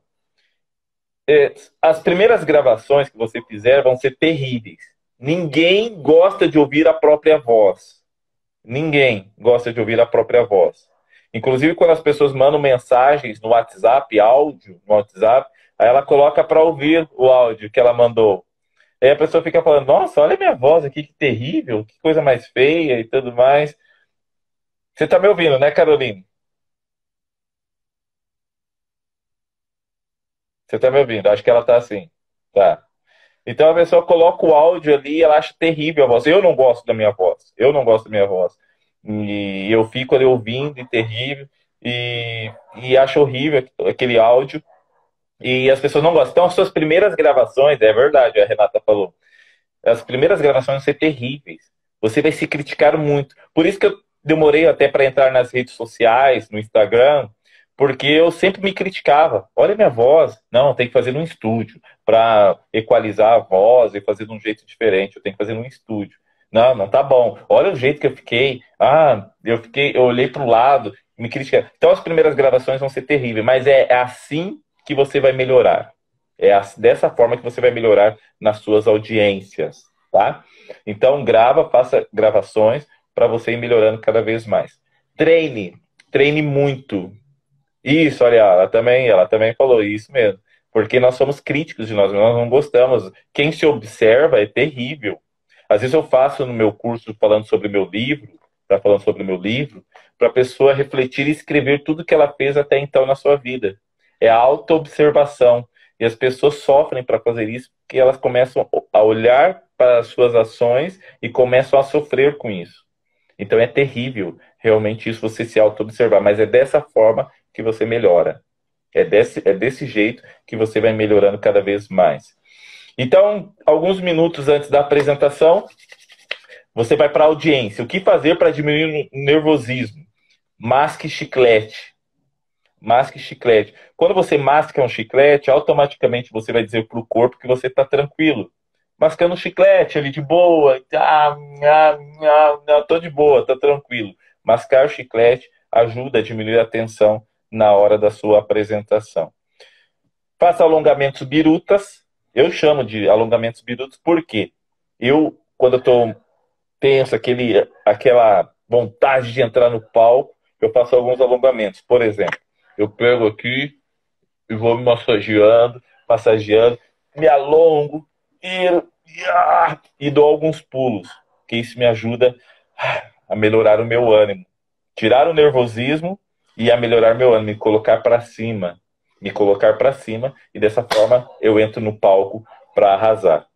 As primeiras gravações que você fizer vão ser terríveis. Ninguém gosta de ouvir a própria voz. Ninguém gosta de ouvir a própria voz. Inclusive, quando as pessoas mandam mensagens no WhatsApp, áudio no WhatsApp, aí ela coloca para ouvir o áudio que ela mandou. Aí a pessoa fica falando: nossa, olha a minha voz aqui, que terrível, que coisa mais feia e tudo mais. Você está me ouvindo, né, Caroline? Você está me ouvindo? Acho que ela está assim. Tá. Então a pessoa coloca o áudio ali e ela acha terrível a voz. Eu não gosto da minha voz. Eu não gosto da minha voz. E eu fico ali ouvindo e terrível. e acha horrível aquele áudio e as pessoas não gostam. Então, as suas primeiras gravações, é verdade, a Renata falou, as primeiras gravações vão ser terríveis. Você vai se criticar muito. Por isso que eu demorei até para entrar nas redes sociais, no Instagram, porque eu sempre me criticava. Olha a minha voz. Não, tem que fazer num estúdio para equalizar a voz e fazer de um jeito diferente. Eu tenho que fazer num estúdio. Não, não tá bom. Olha o jeito que eu fiquei. Eu olhei para o lado, me critiquei. Então as primeiras gravações vão ser terríveis, mas é assim que você vai melhorar. Dessa forma que você vai melhorar nas suas audiências, tá? Então faça gravações para você ir melhorando cada vez mais. Treine muito. Isso, olha, ela também falou isso mesmo. Porque nós somos críticos de nós não gostamos. Quem se observa é terrível. Às vezes eu faço no meu curso falando sobre o meu livro, para a pessoa refletir e escrever tudo que ela fez até então na sua vida. É a autoobservação. E as pessoas sofrem para fazer isso porque elas começam a olhar para as suas ações e começam a sofrer com isso. Então é terrível realmente isso, você se auto-observar, mas é dessa forma que você melhora. É desse jeito que você vai melhorando cada vez mais. Então, alguns minutos antes da apresentação, você vai para a audiência. O que fazer para diminuir o nervosismo? Masque chiclete. Masque chiclete. Quando você masca um chiclete, automaticamente você vai dizer para o corpo que você está tranquilo. Mascando um chiclete ali de boa. Tô de boa, tô tranquilo. Mascar o chiclete ajuda a diminuir a tensão na hora da sua apresentação. Faça alongamentos birutas. Eu chamo de alongamentos birutas porque quando eu tô tenso, aquela vontade de entrar no palco, eu faço alguns alongamentos. Por exemplo, eu pego aqui e vou me massageando, me alongo e dou alguns pulos, que isso me ajuda a melhorar o meu ânimo, tirar o nervosismo e a melhorar meu ânimo, me colocar para cima, e dessa forma eu entro no palco para arrasar.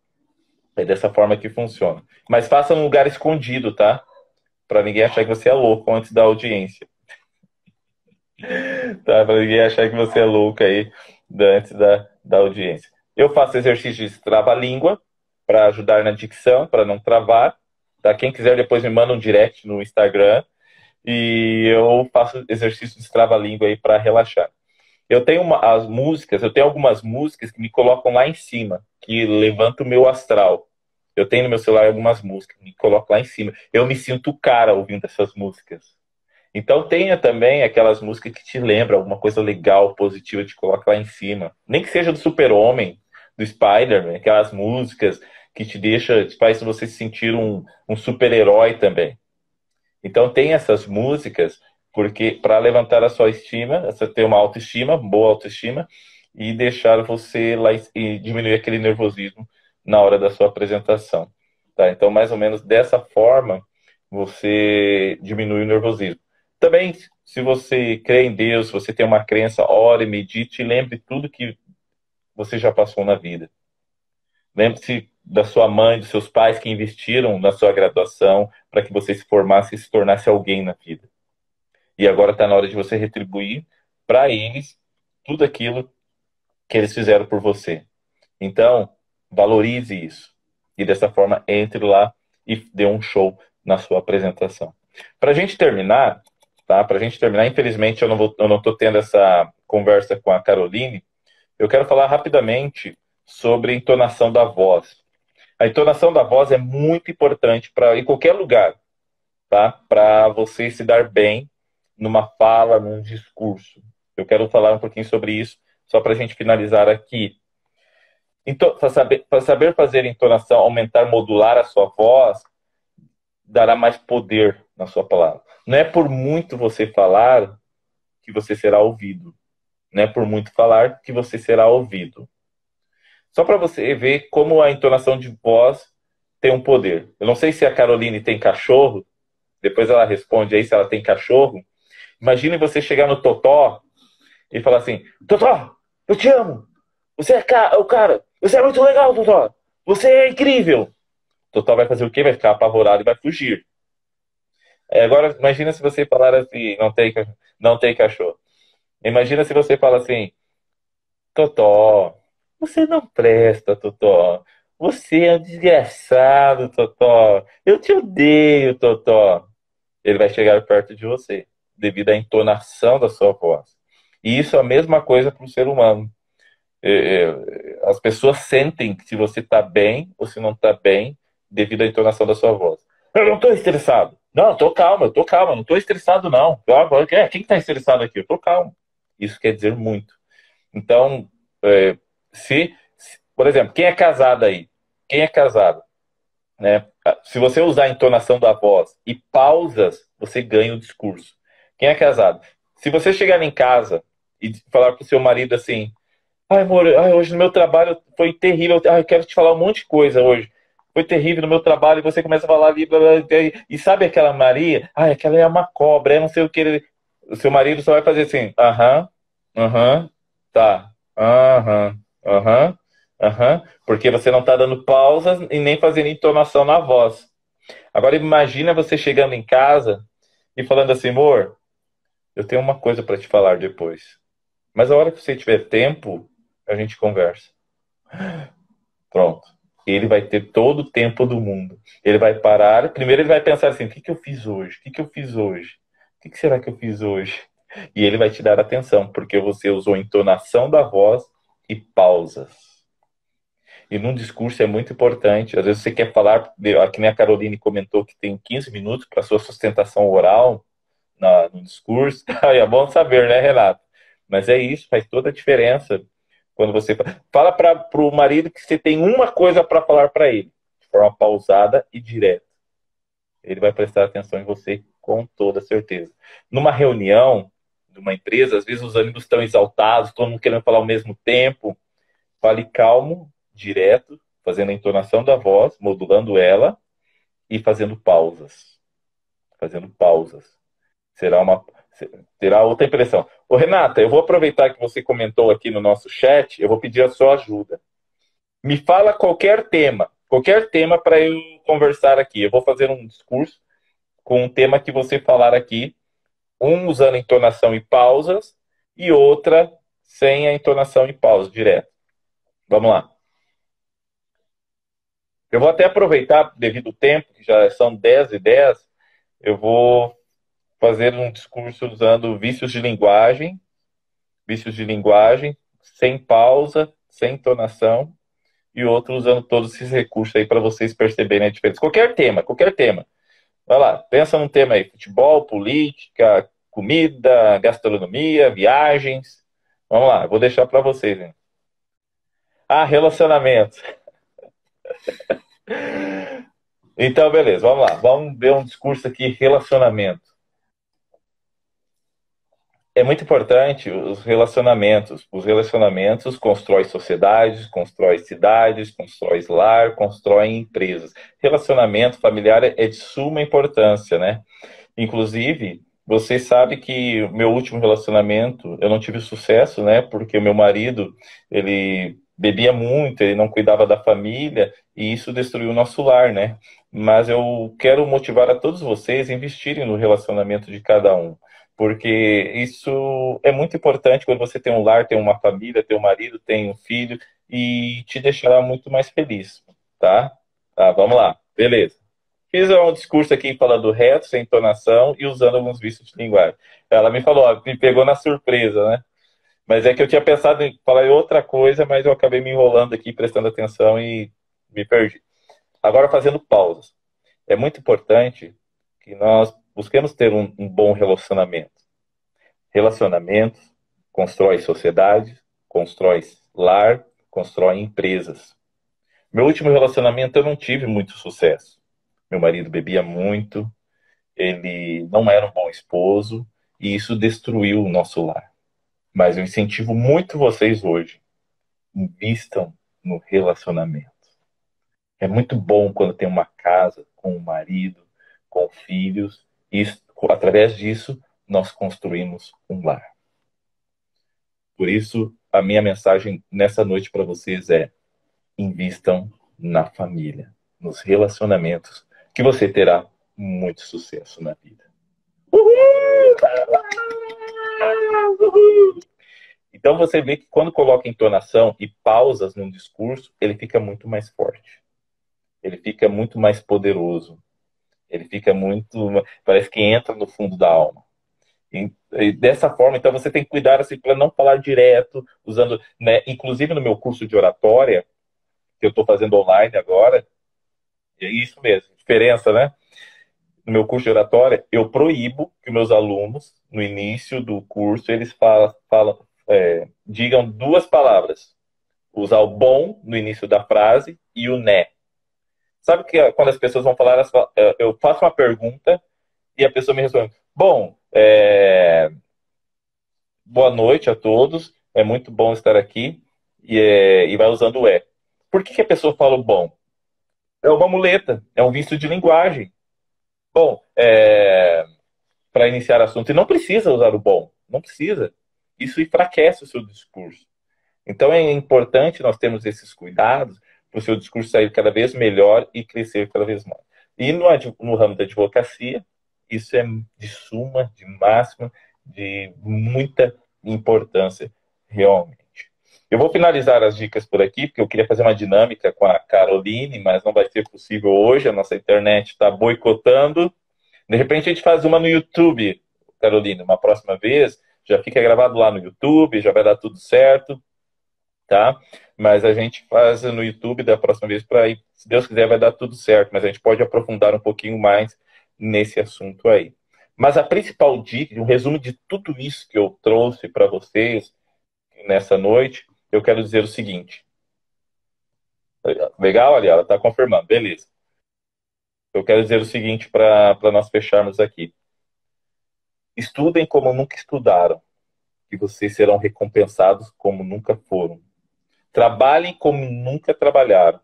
É dessa forma que funciona. Mas faça num lugar escondido, tá? Para ninguém achar que você é louco antes da audiência. Tá? Para ninguém achar que você é louco aí antes da audiência. Eu faço exercícios de trava-língua para ajudar na dicção, para não travar. Tá? Quem quiser depois me manda um direct no Instagram e eu faço exercícios de trava-língua aí para relaxar. Eu tenho algumas músicas que me colocam lá em cima, que levantam o meu astral. Eu tenho no meu celular algumas músicas que me colocam lá em cima. Eu me sinto cara ouvindo essas músicas. Então tenha também aquelas músicas que te lembram alguma coisa legal, positiva, te coloca lá em cima. Nem que seja do Super-Homem, do Spider-Man, aquelas músicas que faz você se sentir um super-herói também. Então tem essas músicas porque para levantar a sua estima, você ter uma autoestima, boa autoestima, e deixar você lá e diminuir aquele nervosismo na hora da sua apresentação. Tá? Então, mais ou menos dessa forma, você diminui o nervosismo. Também, se você crê em Deus, se você tem uma crença, ore, medite e lembre tudo que você já passou na vida. Lembre-se da sua mãe, dos seus pais que investiram na sua graduação para que você se formasse e se tornasse alguém na vida. E agora está na hora de você retribuir para eles tudo aquilo que eles fizeram por você. Então, valorize isso. E dessa forma, entre lá e dê um show na sua apresentação. Para a gente terminar, tá? Infelizmente eu não estou tendo essa conversa com a Caroline. Eu quero falar rapidamente sobre a entonação da voz. A entonação da voz é muito importante em qualquer lugar, tá? Para você se dar bem numa fala, num discurso. Eu quero falar um pouquinho sobre isso, só para a gente finalizar aqui. Então, para saber fazer entonação, aumentar, modular a sua voz, dará mais poder na sua palavra. Não é por muito você falar que você será ouvido. Não é por muito falar que você será ouvido. Só para você ver como a entonação de voz tem um poder. Eu não sei se a Caroline tem cachorro, depois ela responde aí se ela tem cachorro. Imagine você chegar no Totó e falar assim: Totó, eu te amo. Você é o cara. Você é muito legal, Totó. Você é incrível. O Totó vai fazer o quê? Vai ficar apavorado e vai fugir. Agora, imagina se você falar assim, não tem cachorro. Não tem cachorro. Imagina se você fala assim, Totó, você não presta, Totó. Você é um desgraçado, Totó. Eu te odeio, Totó. Ele vai chegar perto de você, devido à entonação da sua voz. E isso é a mesma coisa para o ser humano. As pessoas sentem que se você está bem ou se não está bem, devido à entonação da sua voz. Eu não estou estressado. Não, eu tô calmo, não estou estressado, não. Quem está estressado aqui? Eu estou calmo. Isso quer dizer muito. Então, é, por exemplo, quem é casado aí? Quem é casado? Né? Se você usar a entonação da voz e pausas, você ganha o discurso. Quem é casado? Se você chegar em casa e falar pro seu marido assim, ai, amor, ai, hoje no meu trabalho foi terrível, ai, eu quero te falar um monte de coisa hoje. Foi terrível no meu trabalho, e você começa a falar ali, blá, blá, blá, e sabe aquela Maria? Ai, aquela é uma cobra, eu não sei o que. O seu marido só vai fazer assim, aham, aham, tá, aham, aham, aham, porque você não está dando pausas e nem fazendo entonação na voz. Agora imagina você chegando em casa e falando assim, amor, eu tenho uma coisa para te falar depois. Mas a hora que você tiver tempo, a gente conversa. Pronto. Ele vai ter todo o tempo do mundo. Ele vai parar. Primeiro ele vai pensar assim: o que que eu fiz hoje? O que que eu fiz hoje? O que que será que eu fiz hoje? E ele vai te dar atenção, porque você usou entonação da voz e pausas. E num discurso é muito importante. Às vezes você quer falar, aqui nem a Caroline comentou que tem 15 minutos para sua sustentação oral no discurso. É bom saber, né, Renato? Mas é isso, faz toda a diferença. Quando você fala para o marido que você tem uma coisa para falar para ele, de forma pausada e direta. Ele vai prestar atenção em você com toda certeza. Numa reunião, numa empresa, às vezes os ânimos estão exaltados, todo mundo querendo falar ao mesmo tempo. Fale calmo, direto, fazendo a entonação da voz, modulando ela e fazendo pausas. Fazendo pausas. Será uma terá outra impressão. Ô, Renata, eu vou aproveitar que você comentou aqui no nosso chat, eu vou pedir a sua ajuda. Me fala qualquer tema para eu conversar aqui. Eu vou fazer um discurso com um tema que você falar aqui, um usando entonação e pausas e outra sem a entonação e pausa, direto. Vamos lá. Eu vou até aproveitar, devido ao tempo, que já são 10h10, eu vou fazer um discurso usando vícios de linguagem, sem pausa, sem entonação, e outro usando todos esses recursos aí para vocês perceberem a diferença. Qualquer tema, qualquer tema. Vai lá, pensa num tema aí: futebol, política, comida, gastronomia, viagens. Vamos lá, eu vou deixar para vocês. Hein? Ah, relacionamento. Então, beleza, vamos lá. Vamos ver um discurso aqui, relacionamento. É muito importante os relacionamentos. Os relacionamentos constroem sociedades, constroem cidades, constroem lar, constroem empresas. Relacionamento familiar é de suma importância, né? Inclusive, você sabe que o meu último relacionamento, eu não tive sucesso, né? Porque o meu marido, ele bebia muito, ele não cuidava da família, e isso destruiu o nosso lar, né? Mas eu quero motivar a todos vocês a investirem no relacionamento de cada um, porque isso é muito importante quando você tem um lar, tem uma família, tem um marido, tem um filho, e te deixará muito mais feliz, tá? Tá, vamos lá. Beleza. Fiz um discurso aqui falando reto, sem entonação e usando alguns vícios de linguagem. Ela me falou, ó, me pegou na surpresa, né? Mas é que eu tinha pensado em falar outra coisa, mas eu acabei me enrolando aqui, prestando atenção e me perdi. Agora, fazendo pausas. É muito importante que nós busquemos ter um bom relacionamento. Relacionamentos constrói sociedade, constrói lar, constrói empresas. Meu último relacionamento eu não tive muito sucesso. Meu marido bebia muito, ele não era um bom esposo e isso destruiu o nosso lar. Mas eu incentivo muito vocês hoje. Invistam no relacionamento. É muito bom quando tem uma casa com um marido, com filhos, e através disso nós construímos um lar. Por isso, a minha mensagem nessa noite para vocês é: invistam na família, nos relacionamentos, que você terá muito sucesso na vida. Uhul! Uhul! Então você vê que quando coloca entonação e pausas num discurso, ele fica muito mais forte. Ele fica muito mais poderoso. Ele fica muito... Parece que entra no fundo da alma. E dessa forma, então você tem que cuidar assim, para não falar direto, usando... Né? Inclusive no meu curso de oratória, que eu estou fazendo online agora, é isso mesmo, diferença, né? No meu curso de oratória, eu proíbo que meus alunos, no início do curso, eles digam duas palavras. Usar o bom no início da frase e o né. Sabe que quando as pessoas vão falar, eu faço uma pergunta e a pessoa me responde, bom, boa noite a todos, é muito bom estar aqui, e vai usando o é. Por que a pessoa fala o bom? É uma muleta, é um vício de linguagem. Bom, para iniciar assunto, e não precisa usar o bom, não precisa. Isso enfraquece o seu discurso. Então é importante nós termos esses cuidados para o seu discurso sair cada vez melhor e crescer cada vez mais. E no ramo da advocacia, isso é de suma, de máxima, de muita importância, realmente. Eu vou finalizar as dicas por aqui, porque eu queria fazer uma dinâmica com a Caroline, mas não vai ser possível hoje, a nossa internet está boicotando. De repente a gente faz uma no YouTube, Caroline, uma próxima vez, já fica gravado lá no YouTube, já vai dar tudo certo, tá? Mas a gente faz no YouTube da próxima vez para ir, se Deus quiser, vai dar tudo certo, mas a gente pode aprofundar um pouquinho mais nesse assunto aí. Mas a principal dica, um resumo de tudo isso que eu trouxe para vocês nessa noite, eu quero dizer o seguinte. Legal, ali, ela está confirmando, beleza. Eu quero dizer o seguinte para nós fecharmos aqui. Estudem como nunca estudaram, que vocês serão recompensados como nunca foram. Trabalhem como nunca trabalharam,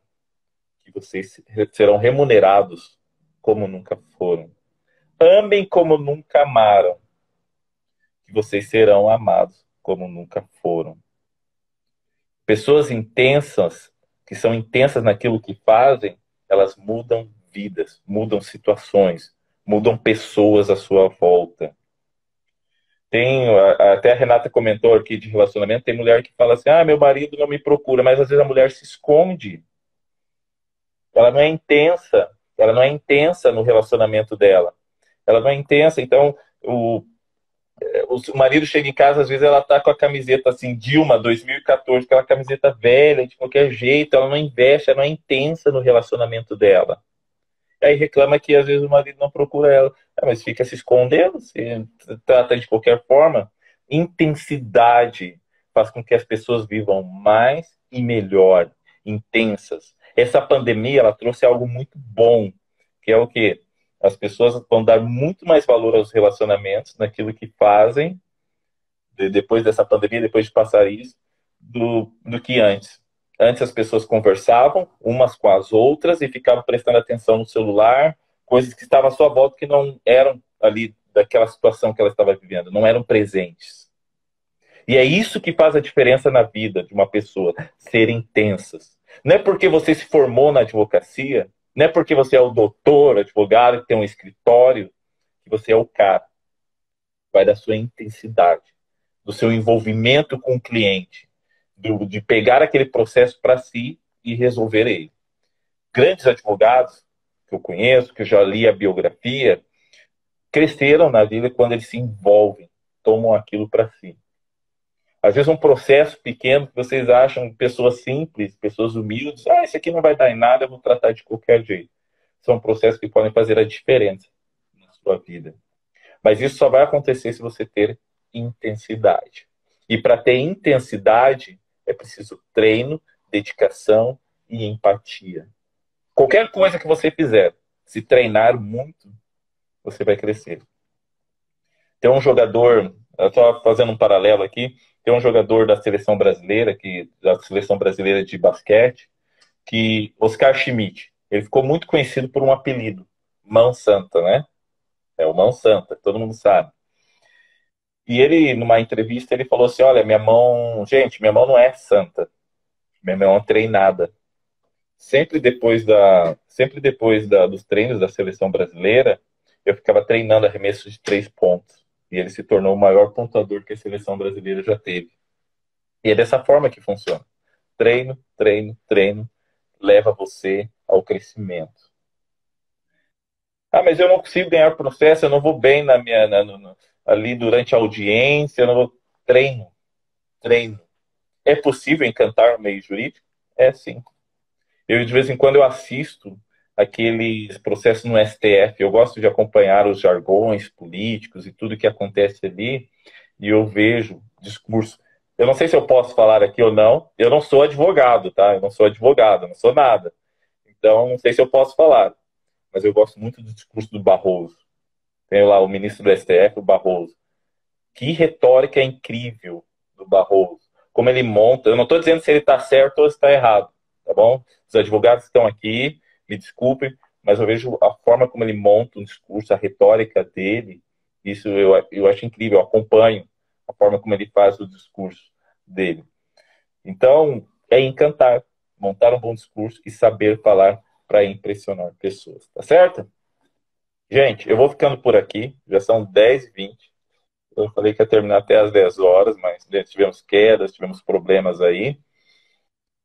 que vocês serão remunerados como nunca foram. Amem como nunca amaram, que vocês serão amados como nunca foram. Pessoas intensas, que são intensas naquilo que fazem, elas mudam vidas, mudam situações, mudam pessoas à sua volta. Até a Renata comentou aqui de relacionamento, tem mulher que fala assim, meu marido não me procura, mas às vezes a mulher se esconde. Ela não é intensa, ela não é intensa no relacionamento dela. Ela não é intensa, então o marido chega em casa, às vezes ela tá com a camiseta assim, Dilma 2014, aquela camiseta velha, de qualquer jeito, ela não investe, ela não é intensa no relacionamento dela. E aí reclama que às vezes o marido não procura ela. Mas fica se escondendo, se trata de qualquer forma. Intensidade faz com que as pessoas vivam mais e melhor, intensas. Essa pandemia, ela trouxe algo muito bom, que é o quê? As pessoas vão dar muito mais valor aos relacionamentos, naquilo que fazem, depois dessa pandemia, depois de passar isso, do que antes. Antes as pessoas conversavam umas com as outras e ficavam prestando atenção no celular, coisas que estavam à sua volta que não eram ali daquela situação que ela estava vivendo, não eram presentes. E é isso que faz a diferença na vida de uma pessoa, ser intensas. Não é porque você se formou na advocacia, não é porque você é o doutor, advogado, que tem um escritório, que você é o cara. Vai da sua intensidade, do seu envolvimento com o cliente, de pegar aquele processo para si e resolver ele. Grandes advogados que eu conheço, que eu já li a biografia, cresceram na vida quando eles se envolvem, tomam aquilo para si. Às vezes um processo pequeno que vocês acham pessoas simples, pessoas humildes, isso aqui não vai dar em nada, eu vou tratar de qualquer jeito. São processos que podem fazer a diferença na sua vida. Mas isso só vai acontecer se você ter intensidade. E para ter intensidade, é preciso treino, dedicação e empatia. Qualquer coisa que você fizer, se treinar muito, você vai crescer. Tem um jogador, eu estou fazendo um paralelo aqui, tem um jogador da seleção brasileira, da seleção brasileira de basquete, que Oscar Schmidt, ele ficou muito conhecido por um apelido, Mão Santa, né? É o Mão Santa, todo mundo sabe. E ele, numa entrevista, ele falou assim, olha, minha mão não é santa, minha mão é treinada. Sempre depois dos treinos da seleção brasileira, eu ficava treinando arremesso de 3 pontos. E ele se tornou o maior pontuador que a seleção brasileira já teve. E é dessa forma que funciona. Treino, treino, treino leva você ao crescimento. Ah, mas eu não consigo ganhar processo, eu não vou bem ali durante a audiência, eu não vou... Treino, treino. É possível encantar o meio jurídico? É sim. Eu, de vez em quando, eu assisto aqueles processos no STF. Eu gosto de acompanhar os jargões políticos e tudo que acontece ali, e eu vejo discurso. Eu não sei se eu posso falar aqui ou não. Eu não sou advogado, tá? Eu não sou advogado, não sou nada. Então, não sei se eu posso falar. Mas eu gosto muito do discurso do Barroso. Tem lá o ministro do STF, o Barroso. Que retórica incrível do Barroso. Como ele monta. Eu não estou dizendo se ele está certo ou se está errado, tá bom? Os advogados estão aqui, me desculpem, mas eu vejo a forma como ele monta um discurso, a retórica dele. Isso eu acho incrível, eu acompanho a forma como ele faz o discurso dele. Então, é encantar, montar um bom discurso e saber falar para impressionar pessoas, tá certo? Gente, eu vou ficando por aqui, já são 10h20. Eu falei que ia terminar até às 10 horas, mas tivemos quedas, tivemos problemas aí.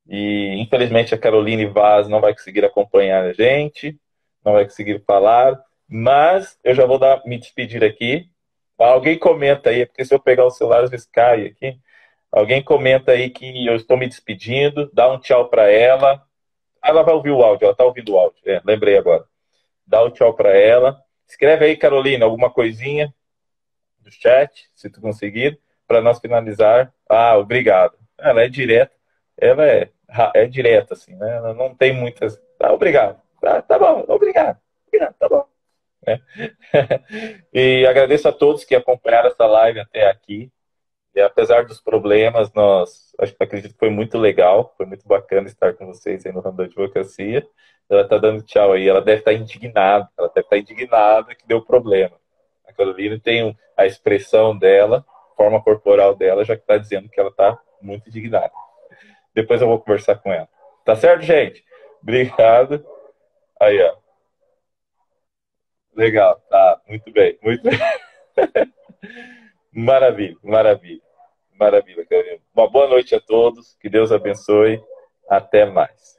E, infelizmente, a Caroline Vaz não vai conseguir acompanhar a gente, não vai conseguir falar, mas eu já vou me despedir aqui. Alguém comenta aí, porque se eu pegar o celular, às vezes cai aqui. Alguém comenta aí que eu estou me despedindo, dá um tchau para ela. Ela vai ouvir o áudio, ela está ouvindo o áudio, lembrei agora. Dá um tchau para ela. Escreve aí, Carolina, alguma coisinha do chat, se tu conseguir, para nós finalizar. Ah, obrigado. Ela é direta, ela é direta, assim, né? Ela não tem muitas. Ah, obrigado. Tá bom, obrigado. Obrigado, tá bom. Né? E agradeço a todos que acompanharam essa live até aqui. E apesar dos problemas, acredito que foi muito legal, foi muito bacana estar com vocês aí no ramo da advocacia. Ela está dando tchau aí, ela deve estar indignada que deu problema. A Carolina tem a expressão dela, a forma corporal dela, já que está dizendo que ela está muito indignada. Depois eu vou conversar com ela. Tá certo, gente? Obrigado. Aí, ó. Legal, tá, muito bem, muito bem. Maravilha, maravilha. Maravilha, Carolina. Uma boa noite a todos, que Deus abençoe. Até mais.